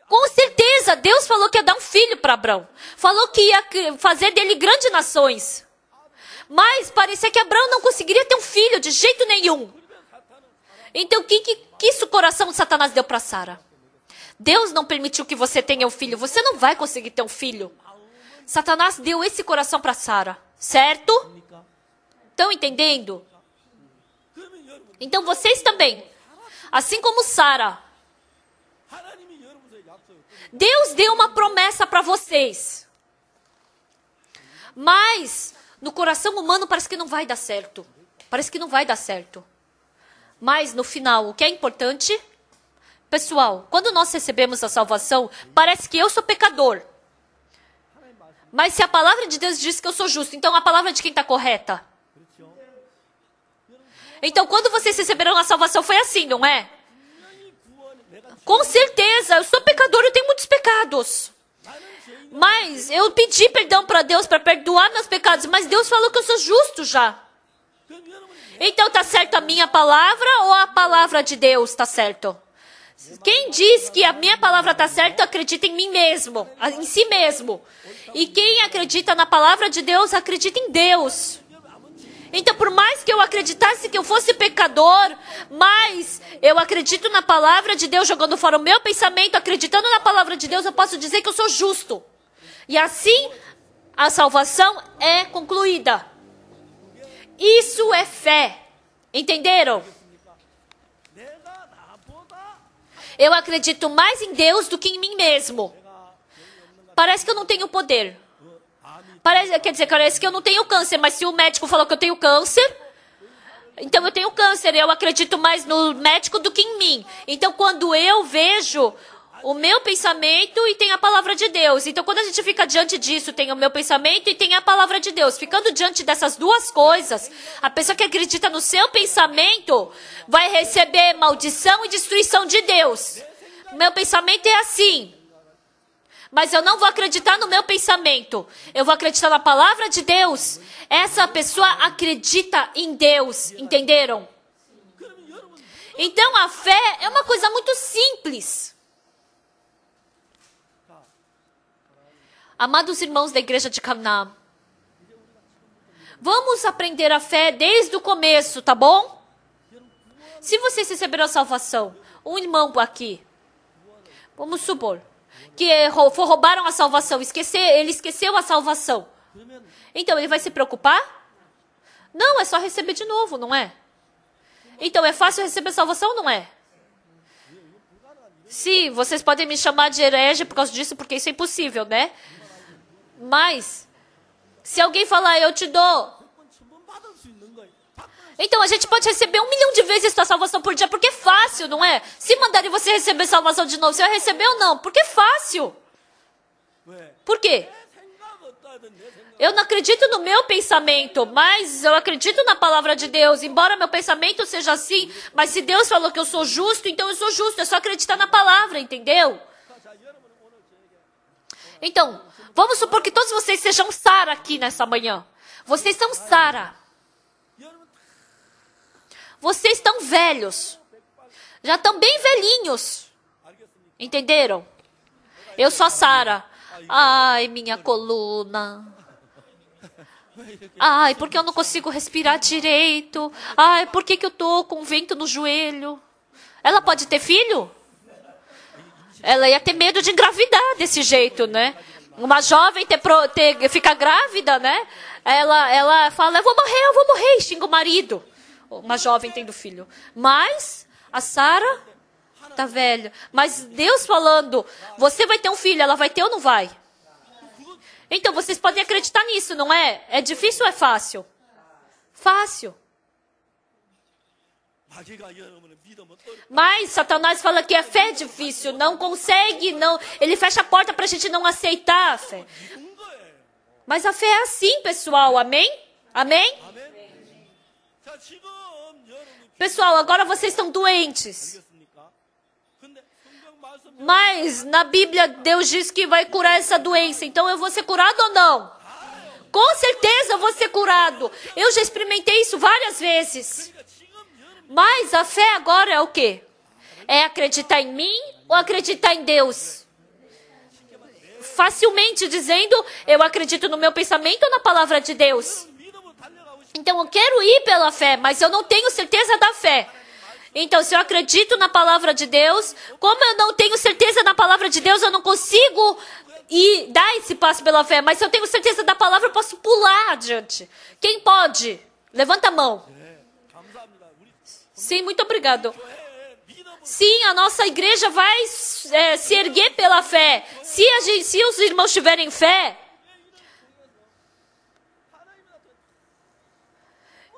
Com certeza, Deus falou que ia dar um filho para Abrão. Falou que ia fazer dele grandes nações. Mas parecia que Abrão não conseguiria ter um filho de jeito nenhum. Então, que isso o coração de Satanás deu para Sara? Deus não permitiu que você tenha um filho. Você não vai conseguir ter um filho. Satanás deu esse coração para Sara. Certo? Estão entendendo? Então, vocês também. Assim como Sara. Deus deu uma promessa para vocês. Mas, no coração humano, parece que não vai dar certo. Parece que não vai dar certo. Mas, no final, o que é importante... Pessoal, quando nós recebemos a salvação, parece que eu sou pecador. Mas se a palavra de Deus diz que eu sou justo, então a palavra de quem está correta? Então, quando vocês receberam a salvação, foi assim, não é? Com certeza, eu sou pecador, eu tenho muitos pecados. Mas eu pedi perdão para Deus para perdoar meus pecados, mas Deus falou que eu sou justo já. Então, está certo a minha palavra ou a palavra de Deus está certo? Quem diz que a minha palavra está certa, acredita em mim mesmo, em si mesmo. E quem acredita na palavra de Deus, acredita em Deus. Então, por mais que eu acreditasse que eu fosse pecador, mas eu acredito na palavra de Deus, jogando fora o meu pensamento, acreditando na palavra de Deus, eu posso dizer que eu sou justo. E assim, a salvação é concluída. Isso é fé. Entenderam? Eu acredito mais em Deus do que em mim mesmo. Parece que eu não tenho poder. Parece que eu não tenho câncer, mas se o médico falou que eu tenho câncer, então eu tenho câncer. Eu acredito mais no médico do que em mim. Então, quando eu vejo o meu pensamento e tem a palavra de Deus. Então, quando a gente fica diante disso, tem o meu pensamento e tem a palavra de Deus. Ficando diante dessas duas coisas, a pessoa que acredita no seu pensamento vai receber maldição e destruição de Deus. Meu pensamento é assim. Mas eu não vou acreditar no meu pensamento. Eu vou acreditar na palavra de Deus. Essa pessoa acredita em Deus. Entenderam? Então, a fé é uma coisa muito simples. Amados irmãos da igreja de Canaã, vamos aprender a fé desde o começo, tá bom? Se vocês receberam a salvação, um irmão aqui, vamos supor, que roubaram a salvação, ele esqueceu a salvação. Então, ele vai se preocupar? Não, é só receber de novo, não é? Então, é fácil receber a salvação ou não é? Sim, vocês podem me chamar de herege por causa disso, porque isso é impossível, né? Mas, se alguém falar, eu te dou. Então, a gente pode receber 1 milhão de vezes sua salvação por dia, porque é fácil, não é? Se mandarem você receber salvação de novo, você vai receber ou não? Porque é fácil. Por quê? Eu não acredito no meu pensamento, mas eu acredito na palavra de Deus. Embora meu pensamento seja assim, mas se Deus falou que eu sou justo, então eu sou justo. É só acreditar na palavra, entendeu? Então, vamos supor que todos vocês sejam Sara aqui nessa manhã. Vocês são Sara. Vocês estão velhos. Já estão bem velhinhos. Entenderam? Eu sou a Sara. Ai, minha coluna. Ai, porque eu não consigo respirar direito. Ai, por que eu tô com vento no joelho? Ela pode ter filho? Ela ia ter medo de engravidar desse jeito, né? Uma jovem ficar grávida, né? Ela fala, eu vou morrer, e xinga o marido. Uma jovem tendo filho. Mas a Sara tá velha. Mas Deus falando, você vai ter um filho, ela vai ter ou não vai? Então, vocês podem acreditar nisso, não é? É difícil ou é fácil? Fácil. Mas Satanás fala que a fé é difícil, não consegue, não. Ele fecha a porta para a gente não aceitar a fé. Mas a fé é assim, pessoal, amém? Amém? Pessoal, agora vocês estão doentes. Mas na Bíblia Deus diz que vai curar essa doença. Então eu vou ser curado ou não? Com certeza eu vou ser curado. Eu já experimentei isso várias vezes. Mas a fé agora é o quê? É acreditar em mim ou acreditar em Deus? Facilmente dizendo, eu acredito no meu pensamento ou na palavra de Deus? Então eu quero ir pela fé, mas eu não tenho certeza da fé. Então, se eu acredito na palavra de Deus, como eu não tenho certeza na palavra de Deus, eu não consigo dar esse passo pela fé. Mas se eu tenho certeza da palavra, eu posso pular adiante. Quem pode? Levanta a mão. Sim, muito obrigado. Sim, a nossa igreja vai se erguer pela fé. Se os irmãos tiverem fé,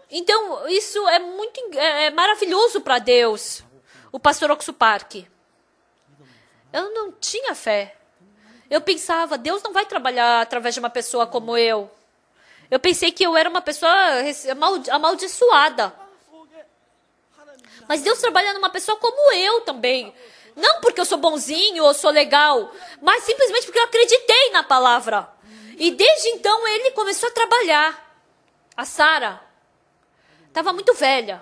então isso é maravilhoso para Deus. O pastor Oxo Park. Eu não tinha fé. Eu pensava, Deus não vai trabalhar através de uma pessoa como eu. Eu pensei que eu era uma pessoa amaldiçoada. Mas Deus trabalha numa pessoa como eu também. Não porque eu sou bonzinho ou sou legal, mas simplesmente porque eu acreditei na palavra. E desde então ele começou a trabalhar. A Sara estava muito velha.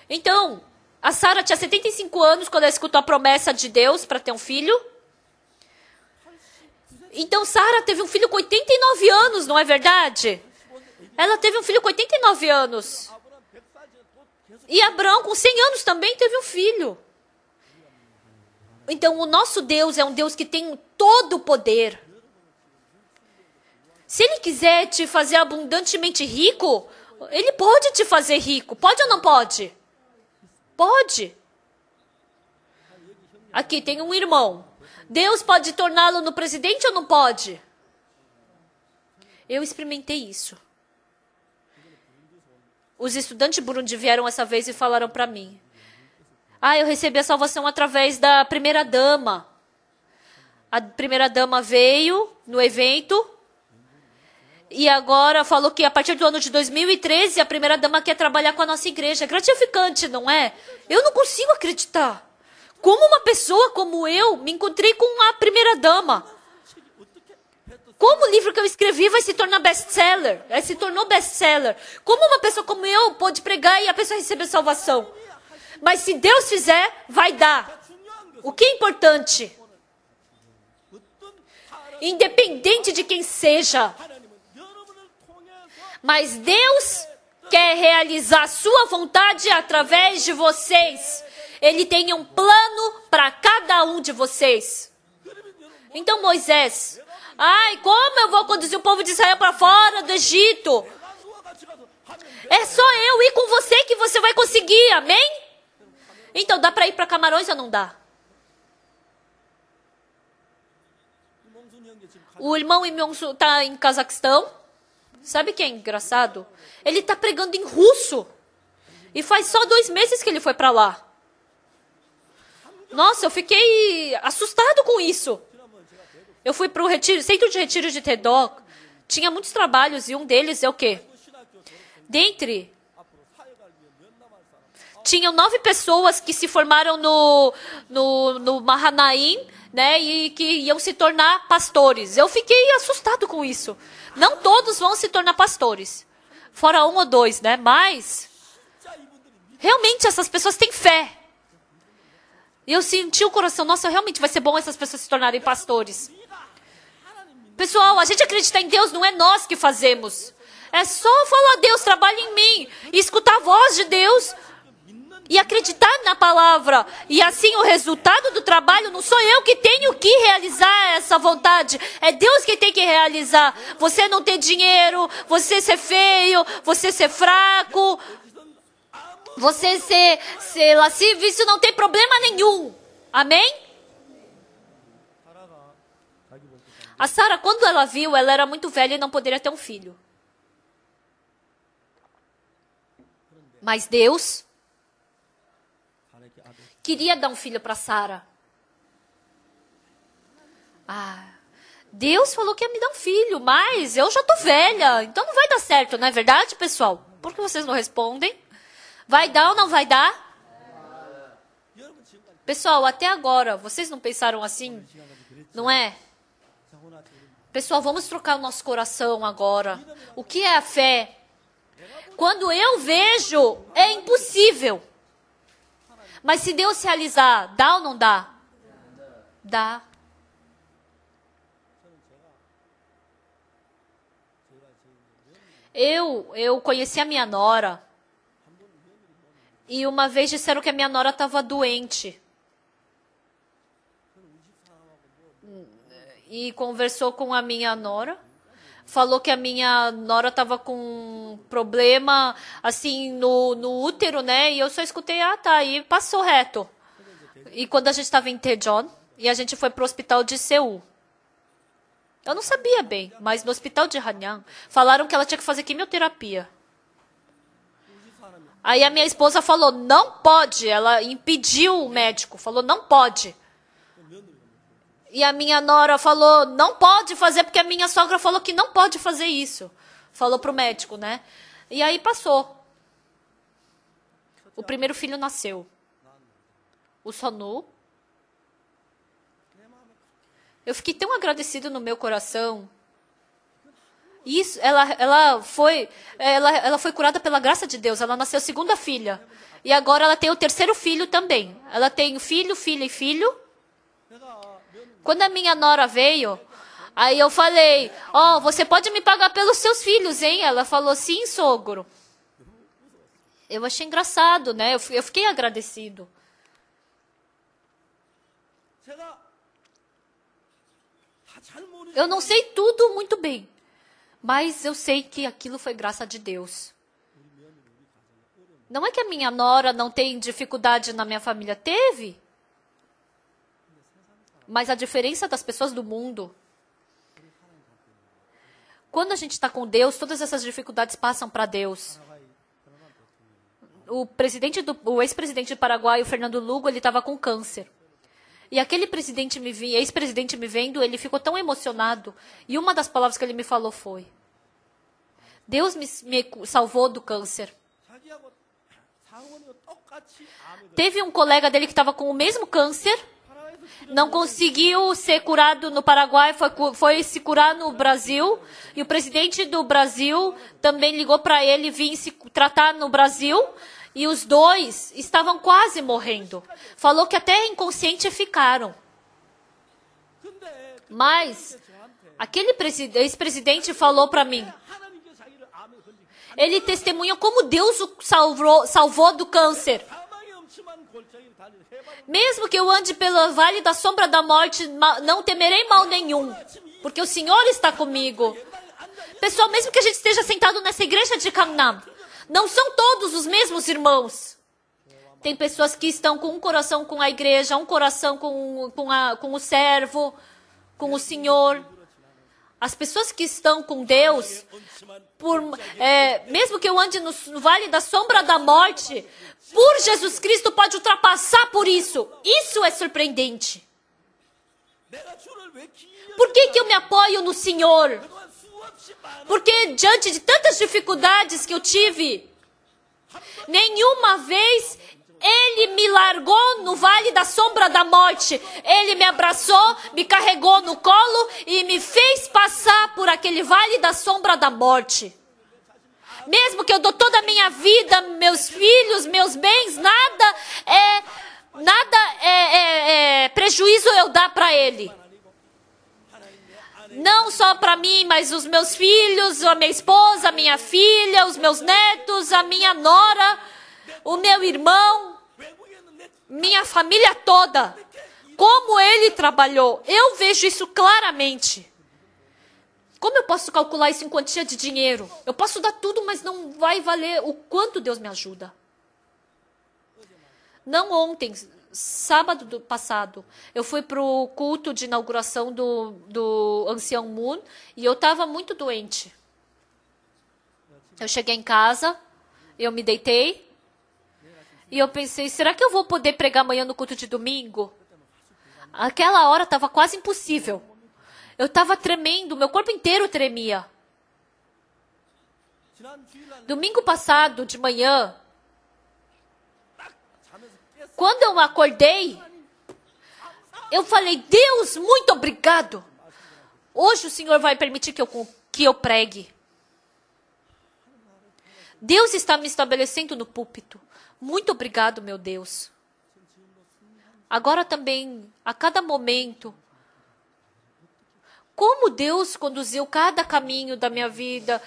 Então, a Sara tinha 75 anos quando ela escutou a promessa de Deus para ter um filho. Então, Sara teve um filho com 89 anos, não é verdade? Ela teve um filho com 89 anos. E Abraão, com 100 anos, também teve um filho. Então, o nosso Deus é um Deus que tem todo o poder. Se Ele quiser te fazer abundantemente rico, Ele pode te fazer rico. Pode ou não pode? Pode. Aqui tem um irmão. Deus pode torná-lo no presidente ou não pode? Eu experimentei isso. Os estudantes de Burundi vieram essa vez e falaram para mim. Eu recebi a salvação através da primeira-dama. A primeira-dama veio no evento e agora falou que a partir do ano de 2013 a primeira-dama quer trabalhar com a nossa igreja. É gratificante, não é? Eu não consigo acreditar. Como uma pessoa como eu me encontrei com a primeira-dama. Como o livro que eu escrevi vai se tornar best-seller? Se tornou best-seller. Como uma pessoa como eu pode pregar e a pessoa receber salvação? Mas se Deus fizer, vai dar. O que é importante? Independente de quem seja. Mas Deus quer realizar a sua vontade através de vocês. Ele tem um plano para cada um de vocês. Então Moisés... como eu vou conduzir o povo de Israel para fora do Egito? É só eu ir com você que você vai conseguir, amém? Então, dá para ir para Camarões ou não dá? O irmão Imyongsu está em Cazaquistão. Sabe o que é engraçado? Ele está pregando em russo. E faz só 2 meses que ele foi para lá. Nossa, eu fiquei assustado com isso. Eu fui para o centro de retiro de Tedok. Tinha muitos trabalhos e um deles é o quê? Tinham 9 pessoas que se formaram no Mahanaim, né, e que iam se tornar pastores. Eu fiquei assustado com isso. Não todos vão se tornar pastores. Fora 1 ou 2, né? Mas, realmente essas pessoas têm fé. E eu senti o coração, nossa, realmente vai ser bom essas pessoas se tornarem pastores. Pessoal, a gente acreditar em Deus não é nós que fazemos. É só falar, Deus, trabalha em mim. E escutar a voz de Deus. E acreditar na palavra. E assim o resultado do trabalho não sou eu que tenho que realizar essa vontade. É Deus que tem que realizar. Você não ter dinheiro, você ser feio, você ser fraco, você ser lascivo, isso não tem problema nenhum. Amém? A Sara, quando ela viu, ela era muito velha e não poderia ter um filho. Mas Deus queria dar um filho para Sara. Deus falou que ia me dar um filho, mas eu já tô velha, então não vai dar certo, não é verdade, pessoal? Por que vocês não respondem? Vai dar ou não vai dar? Pessoal, até agora, vocês não pensaram assim? Não é? Pessoal, vamos trocar o nosso coração agora. O que é a fé? Quando eu vejo, é impossível. Mas se Deus realizar, dá ou não dá? Dá. Eu conheci a minha nora. E uma vez disseram que a minha nora estava doente. E conversou com a minha nora. Falou que a minha nora estava com problema, assim, no útero, né? E eu só escutei, tá. E passou reto. E quando a gente estava em Daejeon, e a gente foi para o hospital de Seul. Eu não sabia bem, mas no hospital de Hanyang, falaram que ela tinha que fazer quimioterapia. Aí a minha esposa falou, não pode. Ela impediu o médico, falou, não pode. E a minha nora falou, não pode fazer, porque a minha sogra falou que não pode fazer isso. Falou pro médico, né? E aí passou. O primeiro filho nasceu. O Sonu. Eu fiquei tão agradecido no meu coração. Isso, ela foi curada pela graça de Deus. Ela nasceu segunda filha. E agora ela tem o terceiro filho também. Ela tem filho, filha e filho. Quando a minha nora veio, aí eu falei, você pode me pagar pelos seus filhos, hein? Ela falou, sim, sogro. Eu achei engraçado, né? Eu fiquei agradecido. Eu não sei tudo muito bem, mas eu sei que aquilo foi graça de Deus. Não é que a minha nora não tem dificuldade na minha família, teve. Mas a diferença das pessoas do mundo, quando a gente está com Deus, todas essas dificuldades passam para Deus. O ex-presidente do Paraguai, o Fernando Lugo, ele estava com câncer. E aquele ex-presidente me vendo, ele ficou tão emocionado. E uma das palavras que ele me falou foi, Deus me salvou do câncer. Teve um colega dele que estava com o mesmo câncer, não conseguiu ser curado no Paraguai, foi se curar no Brasil. E o presidente do Brasil também ligou para ele vir se tratar no Brasil. E os dois estavam quase morrendo. Falou que até inconsciente ficaram. Mas aquele ex-presidente falou para mim. Ele testemunha como Deus o salvou do câncer. Mesmo que eu ande pelo vale da sombra da morte, não temerei mal nenhum, porque o Senhor está comigo. Pessoal, mesmo que a gente esteja sentado nessa igreja de Gangnam, não são todos os mesmos irmãos. Tem pessoas que estão com um coração com a igreja, um coração com o servo, com o Senhor. As pessoas que estão com Deus, mesmo que eu ande no vale da sombra da morte, por Jesus Cristo pode ultrapassar por isso. Isso é surpreendente. Por que eu me apoio no Senhor? Porque diante de tantas dificuldades que eu tive, nenhuma vez Ele me largou no vale da sombra da morte. Ele me abraçou, me carregou no colo e me fez passar por aquele vale da sombra da morte. Mesmo que eu dou toda a minha vida, meus filhos, meus bens, nada é prejuízo eu dar para Ele. Não só para mim, mas os meus filhos, a minha esposa, a minha filha, os meus netos, a minha nora, o meu irmão, minha família toda. Como Ele trabalhou. Eu vejo isso claramente. Como eu posso calcular isso em quantia de dinheiro? Eu posso dar tudo, mas não vai valer o quanto Deus me ajuda. Não ontem, sábado passado, eu fui para o culto de inauguração do Ancião Moon e eu estava muito doente. Eu cheguei em casa, eu me deitei e eu pensei, será que eu vou poder pregar amanhã no culto de domingo? Aquela hora estava quase impossível. Eu estava tremendo, meu corpo inteiro tremia. Domingo passado, de manhã, quando eu acordei, eu falei, Deus, muito obrigado. Hoje o Senhor vai permitir que eu pregue. Deus está me estabelecendo no púlpito. Muito obrigado, meu Deus. Agora também, a cada momento, como Deus conduziu cada caminho da minha vida,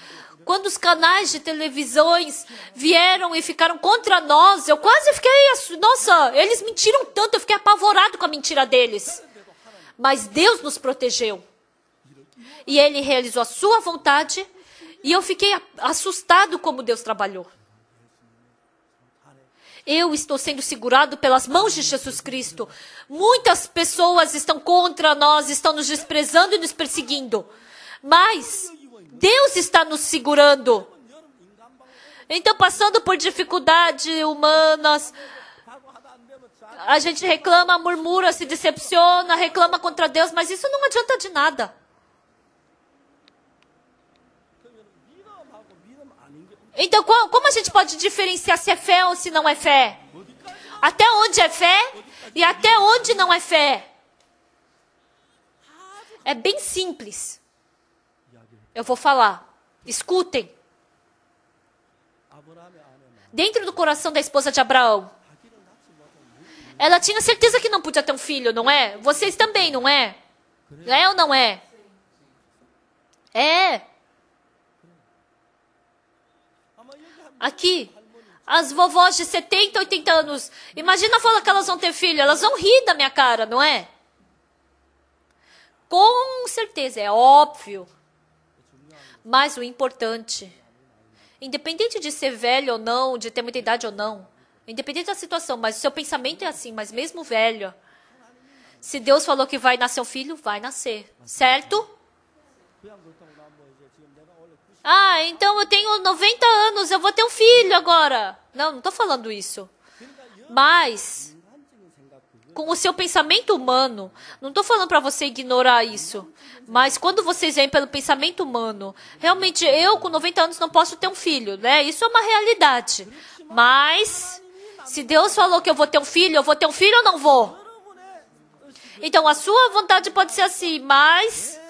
Quando os canais de televisões vieram e ficaram contra nós, eu quase fiquei, nossa, eles mentiram tanto, eu fiquei apavorado com a mentira deles. Mas Deus nos protegeu. E Ele realizou a sua vontade, e eu fiquei assustado como Deus trabalhou. Eu estou sendo segurado pelas mãos de Jesus Cristo. Muitas pessoas estão contra nós, estão nos desprezando e nos perseguindo. Mas Deus está nos segurando. Então, passando por dificuldades humanas, a gente reclama, murmura, se decepciona, reclama contra Deus, mas isso não adianta de nada. Então, como a gente pode diferenciar se é fé ou se não é fé? Até onde é fé e até onde não é fé? É bem simples. Eu vou falar. Escutem. Dentro do coração da esposa de Abraão, ela tinha certeza que não podia ter um filho, não é? Vocês também, não é? É ou não é? É. Aqui, as vovós de 70, 80 anos, imagina falar que elas vão ter filho, elas vão rir da minha cara, não é? Com certeza, é óbvio. Mas o importante, independente de ser velho ou não, de ter muita idade ou não, independente da situação, mas o seu pensamento é assim, mas mesmo velho, se Deus falou que vai nascer um filho, vai nascer, certo? Ah, então eu tenho 90 anos, eu vou ter um filho agora. Não estou falando isso. Mas, com o seu pensamento humano, não estou falando para você ignorar isso. Mas quando vocês vêm pelo pensamento humano, realmente eu com 90 anos não posso ter um filho, né? Isso é uma realidade. Mas, se Deus falou que eu vou ter um filho, eu vou ter um filho ou não vou? Então, a sua vontade pode ser assim, mas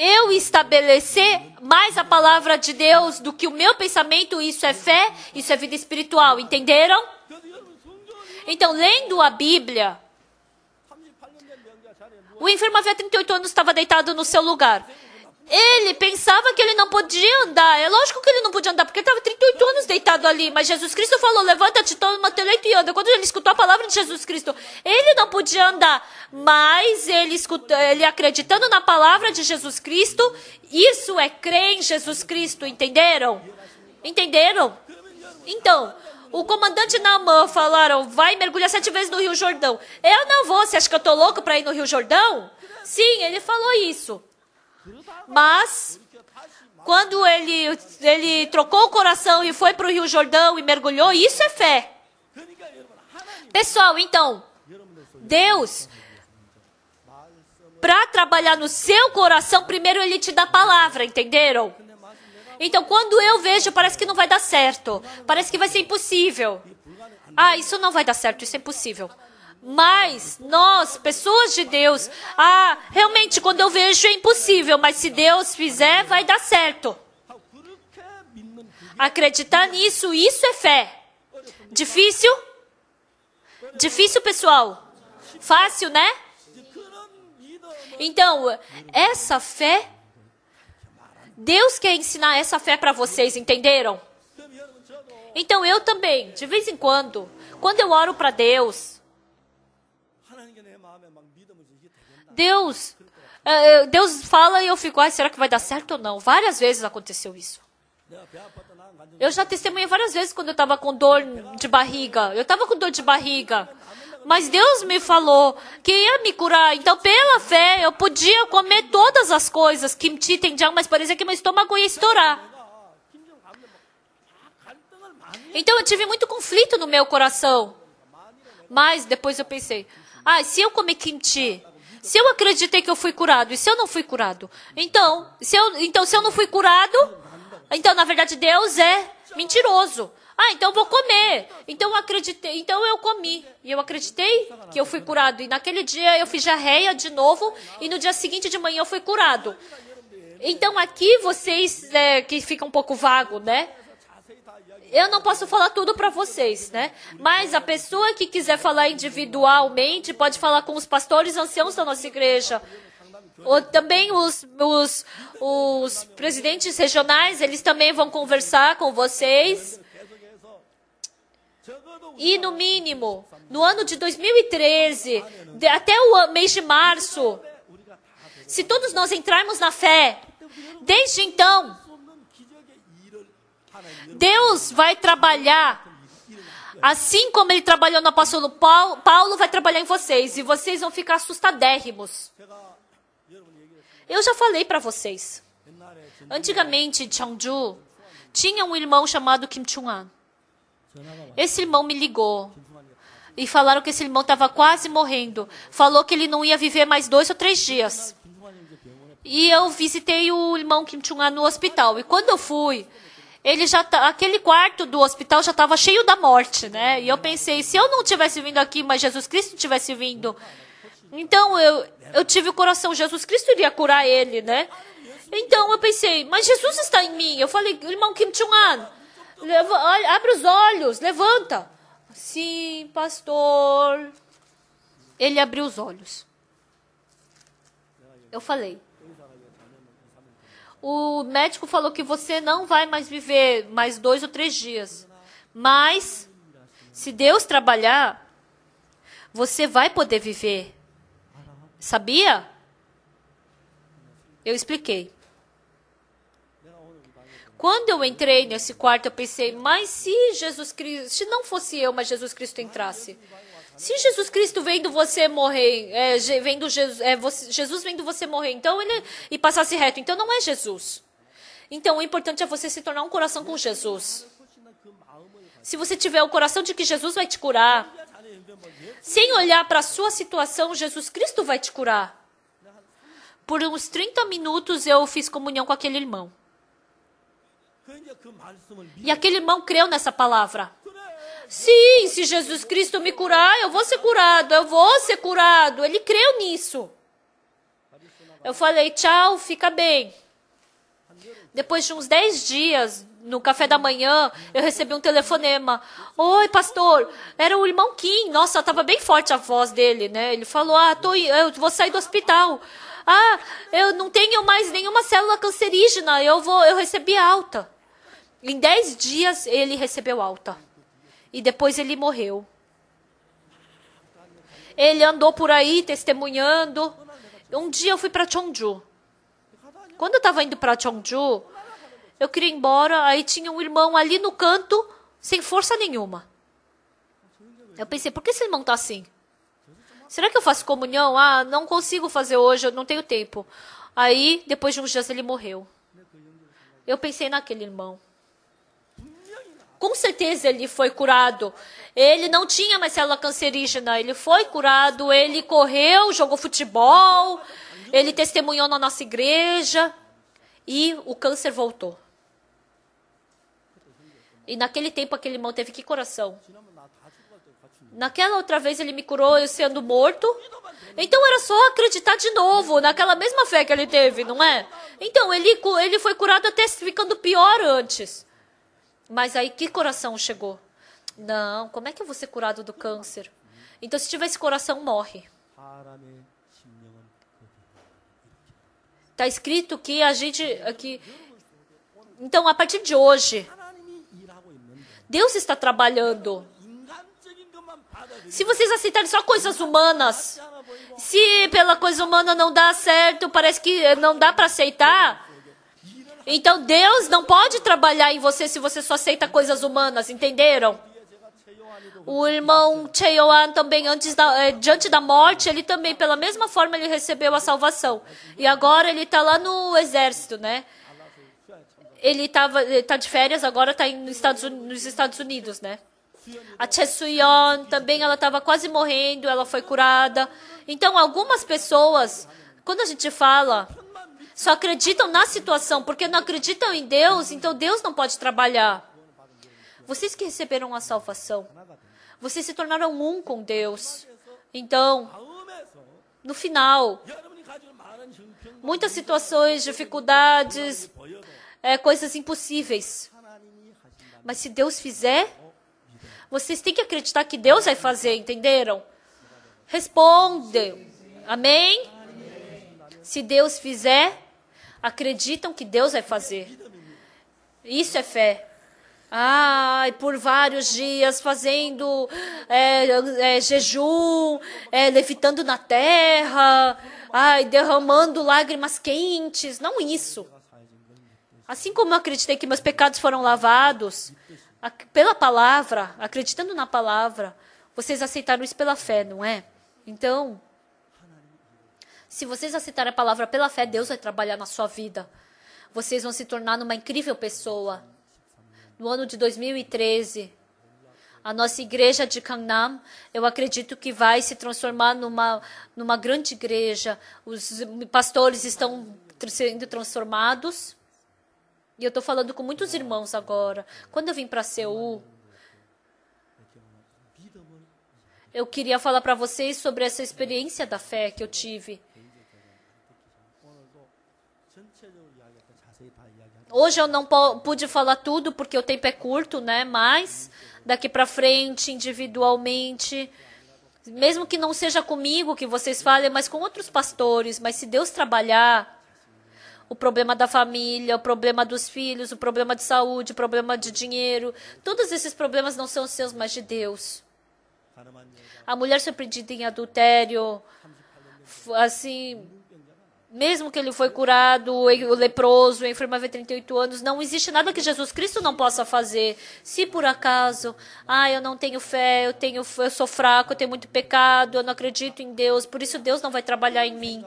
eu estabelecer mais a palavra de Deus do que o meu pensamento, isso é fé, isso é vida espiritual, entenderam? Então, lendo a Bíblia, o enfermo havia 38 anos, estava deitado no seu lugar. Ele pensava que ele não podia andar. É lógico que ele não podia andar, porque ele estava 38 anos deitado ali. Mas Jesus Cristo falou, levanta-te, toma teu leito e anda. Quando ele escutou a palavra de Jesus Cristo, ele não podia andar. Mas ele acreditando na palavra de Jesus Cristo, isso é crer em Jesus Cristo, entenderam? Entenderam? Então, o comandante Naamã falaram, vai mergulhar 7 vezes no Rio Jordão. Eu não vou, você acha que eu estou louco para ir no Rio Jordão? Sim, ele falou isso. Mas, quando ele trocou o coração e foi para o Rio Jordão e mergulhou, isso é fé. Pessoal, então, Deus, para trabalhar no seu coração, primeiro Ele te dá a palavra, entenderam? Então, quando eu vejo, parece que não vai dar certo. Parece que vai ser impossível. Ah, isso não vai dar certo, isso é impossível. Mas nós, pessoas de Deus, realmente quando eu vejo é impossível, mas se Deus fizer, vai dar certo. Acreditar nisso, isso é fé. Difícil? Difícil, pessoal? Fácil, né? Então, essa fé, Deus quer ensinar essa fé para vocês, entenderam? Então, eu também, de vez em quando eu oro para Deus, Deus fala e eu fico, será que vai dar certo ou não? Várias vezes aconteceu isso. Eu já testemunhei várias vezes quando eu estava com dor de barriga. Eu estava com dor de barriga. Mas Deus me falou que ia me curar. Então, pela fé, eu podia comer todas as coisas. Kimchi, tenjang, mas parecia que meu estômago ia estourar. Então, eu tive muito conflito no meu coração. Mas depois eu pensei, se eu comer kimchi, se eu acreditei que eu fui curado, e se eu não fui curado? Então, se eu não fui curado, então, na verdade, Deus é mentiroso. Então eu vou comer. Então eu acreditei, então eu comi. E eu acreditei que eu fui curado. E naquele dia eu fiz diarreia de novo, e no dia seguinte de manhã eu fui curado. Então aqui vocês, que fica um pouco vago, né? Eu não posso falar tudo para vocês, né? Mas a pessoa que quiser falar individualmente, pode falar com os pastores anciãos da nossa igreja. Também os presidentes regionais, eles também vão conversar com vocês. E, no mínimo, no ano de 2013, até o mês de março, se todos nós entrarmos na fé, desde então, Deus vai trabalhar, assim como Ele trabalhou no apóstolo Paulo vai trabalhar em vocês, e vocês vão ficar assustadérrimos. Eu já falei para vocês. Antigamente, em Cheongju, tinha um irmão chamado Kim Chung-an. Esse irmão me ligou. E falaram que esse irmão estava quase morrendo. Falou que ele não ia viver mais 2 ou 3 dias. E eu visitei o irmão Kim Chung-an no hospital. E quando eu fui, aquele quarto do hospital já estava cheio da morte, né? E eu pensei, se eu não tivesse vindo aqui, mas Jesus Cristo tivesse vindo... Então, eu tive o coração, Jesus Cristo iria curar ele, né? Então, eu pensei, mas Jesus está em mim. Eu falei, irmão Kim Chung-an, abre os olhos, levanta. Sim, pastor. Ele abriu os olhos. Eu falei, o médico falou que você não vai mais viver mais 2 ou 3 dias. Mas, se Deus trabalhar, você vai poder viver. Sabia? Eu expliquei. Quando eu entrei nesse quarto, eu pensei, mas se Jesus Cristo, se não fosse eu, mas Jesus Cristo entrasse, se Jesus Cristo vendo você morrer, Jesus vendo você morrer, então e passasse reto, então não é Jesus. Então o importante é você se tornar um coração com Jesus. Se você tiver o coração de que Jesus vai te curar, sem olhar para a sua situação, Jesus Cristo vai te curar. Por uns 30 minutos eu fiz comunhão com aquele irmão. E aquele irmão creu nessa palavra. Sim, se Jesus Cristo me curar, eu vou ser curado, eu vou ser curado. Ele creu nisso. Eu falei, tchau, fica bem. Depois de uns 10 dias, no café da manhã, eu recebi um telefonema. Oi, pastor, era o irmão Kim. Nossa, estava bem forte a voz dele, né? Ele falou, eu vou sair do hospital. Eu não tenho mais nenhuma célula cancerígena, eu recebi alta. Em 10 dias, ele recebeu alta. E depois ele morreu. Ele andou por aí testemunhando. Um dia eu fui para Cheongju. Quando eu estava indo para Cheongju, eu queria ir embora, aí tinha um irmão ali no canto, sem força nenhuma. Eu pensei, por que esse irmão está assim? Será que eu faço comunhão? Não consigo fazer hoje, eu não tenho tempo. Aí, depois de uns dias, ele morreu. Eu pensei naquele irmão. Com certeza ele foi curado. Ele não tinha mais célula cancerígena. Ele foi curado, ele correu, jogou futebol, ele testemunhou na nossa igreja e o câncer voltou. E naquele tempo aquele irmão teve que coração? Naquela outra vez ele me curou eu sendo morto. Então era só acreditar de novo, naquela mesma fé que ele teve, não é? Então ele foi curado até ficando pior antes. Mas aí que coração chegou? Não, como é que eu vou ser curado do câncer? Então se tiver esse coração, morre. Está escrito que a gente... Então a partir de hoje, Deus está trabalhando. Se vocês aceitarem só coisas humanas, se pela coisa humana não dá certo, parece que não dá para aceitar, então Deus não pode trabalhar em você se você só aceita coisas humanas, entenderam? O irmão Cheoan também, diante da morte, ele também, pela mesma forma, ele recebeu a salvação. E agora ele está lá no exército, né? Ele tá de férias, agora está nos Estados Unidos, né? A Che Suyeon também, ela estava quase morrendo, ela foi curada. Então, algumas pessoas, quando a gente fala, só acreditam na situação, porque não acreditam em Deus, então Deus não pode trabalhar. Vocês que receberam a salvação, vocês se tornaram um com Deus. Então, no final, muitas situações, dificuldades, coisas impossíveis. Mas se Deus fizer, vocês têm que acreditar que Deus vai fazer, entenderam? Respondem. Amém? Se Deus fizer, acreditam que Deus vai fazer. Isso é fé. E por vários dias fazendo jejum, levitando na terra, derramando lágrimas quentes. Não isso. Assim como eu acreditei que meus pecados foram lavados pela palavra, acreditando na palavra, vocês aceitaram isso pela fé, não é? Então, se vocês aceitarem a palavra pela fé, Deus vai trabalhar na sua vida. Vocês vão se tornar uma incrível pessoa. No ano de 2013, a nossa igreja de Gangnam, eu acredito que vai se transformar numa grande igreja. Os pastores estão sendo transformados. E eu estou falando com muitos irmãos agora. Quando eu vim para Seul, eu queria falar para vocês sobre essa experiência da fé que eu tive. Hoje eu não pude falar tudo porque o tempo é curto, né? Mas daqui para frente, individualmente, mesmo que não seja comigo que vocês falem, mas com outros pastores, mas se Deus trabalhar, o problema da família, o problema dos filhos, o problema de saúde, o problema de dinheiro, todos esses problemas não são seus, mas de Deus. A mulher surpreendida em adultério, assim, mesmo que ele foi curado, o leproso, o enfermo havia 38 anos, não existe nada que Jesus Cristo não possa fazer. Se por acaso, eu não tenho fé, eu sou fraco, eu tenho muito pecado, eu não acredito em Deus, por isso Deus não vai trabalhar em mim.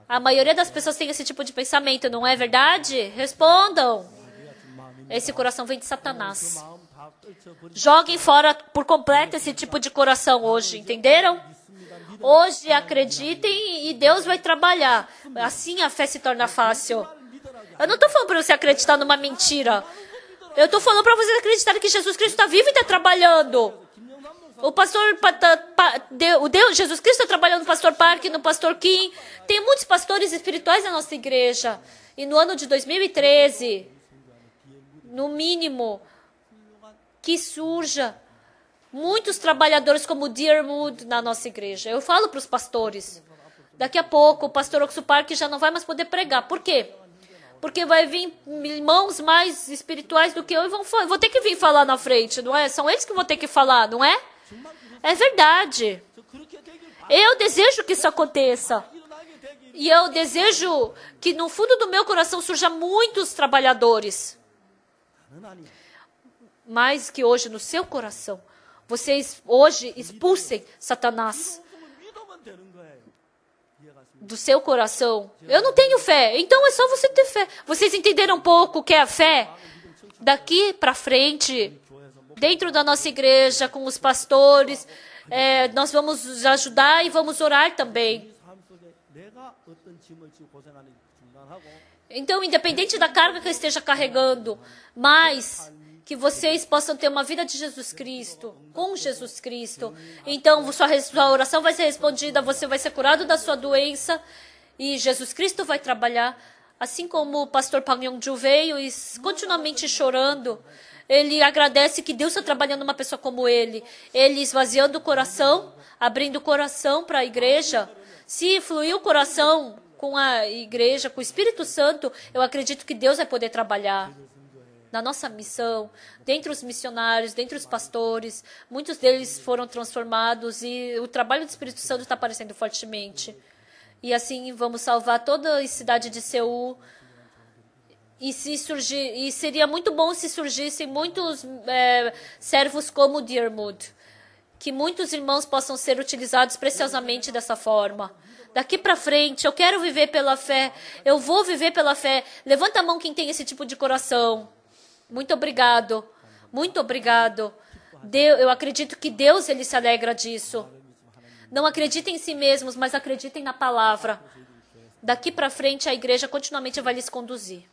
A maioria das pessoas tem esse tipo de pensamento, não é verdade? Respondam. Esse coração vem de Satanás. Joguem fora por completo esse tipo de coração hoje, entenderam? Hoje acreditem e Deus vai trabalhar. Assim a fé se torna fácil. Eu não estou falando para você acreditar numa mentira. Eu estou falando para vocês acreditarem que Jesus Cristo está vivo e está trabalhando. O pastor, Jesus Cristo está trabalhando no pastor Park, no pastor Kim. Tem muitos pastores espirituais na nossa igreja. E no ano de 2013, no mínimo, que surja muitos trabalhadores como Dearwood na nossa igreja. Eu falo para os pastores. Daqui a pouco o pastor Oxo Park já não vai mais poder pregar. Por quê? Porque vai vir irmãos mais espirituais do que eu e vou ter que vir falar na frente, não é? São eles que vão ter que falar, não é? É verdade. Eu desejo que isso aconteça. E eu desejo que no fundo do meu coração surja muitos trabalhadores. Mas que hoje no seu coração, vocês hoje expulsem Satanás do seu coração. Eu não tenho fé, então é só você ter fé. Vocês entenderam um pouco o que é a fé? Daqui para frente, dentro da nossa igreja, com os pastores, nós vamos ajudar e vamos orar também. Então, independente da carga que eu esteja carregando, mas que vocês possam ter uma vida de Jesus Cristo, com Jesus Cristo. Então, sua oração vai ser respondida, você vai ser curado da sua doença e Jesus Cristo vai trabalhar. Assim como o pastor Pang Yong-ju veio e continuamente chorando, ele agradece que Deus está trabalhando uma pessoa como ele. Ele esvaziando o coração, abrindo o coração para a igreja. Se fluir o coração com a igreja, com o Espírito Santo, eu acredito que Deus vai poder trabalhar. Na nossa missão, dentre os missionários, dentre os pastores, muitos deles foram transformados e o trabalho do Espírito Santo está aparecendo fortemente. E assim vamos salvar toda a cidade de Seul. E seria muito bom se surgissem muitos servos como Dearwood. Que muitos irmãos possam ser utilizados preciosamente dessa forma. Daqui para frente, eu quero viver pela fé. Eu vou viver pela fé. Levanta a mão quem tem esse tipo de coração. Muito obrigado. Muito obrigado. Eu acredito que Deus ele se alegra disso. Não acreditem em si mesmos, mas acreditem na palavra. Daqui para frente, a igreja continuamente vai lhes conduzir.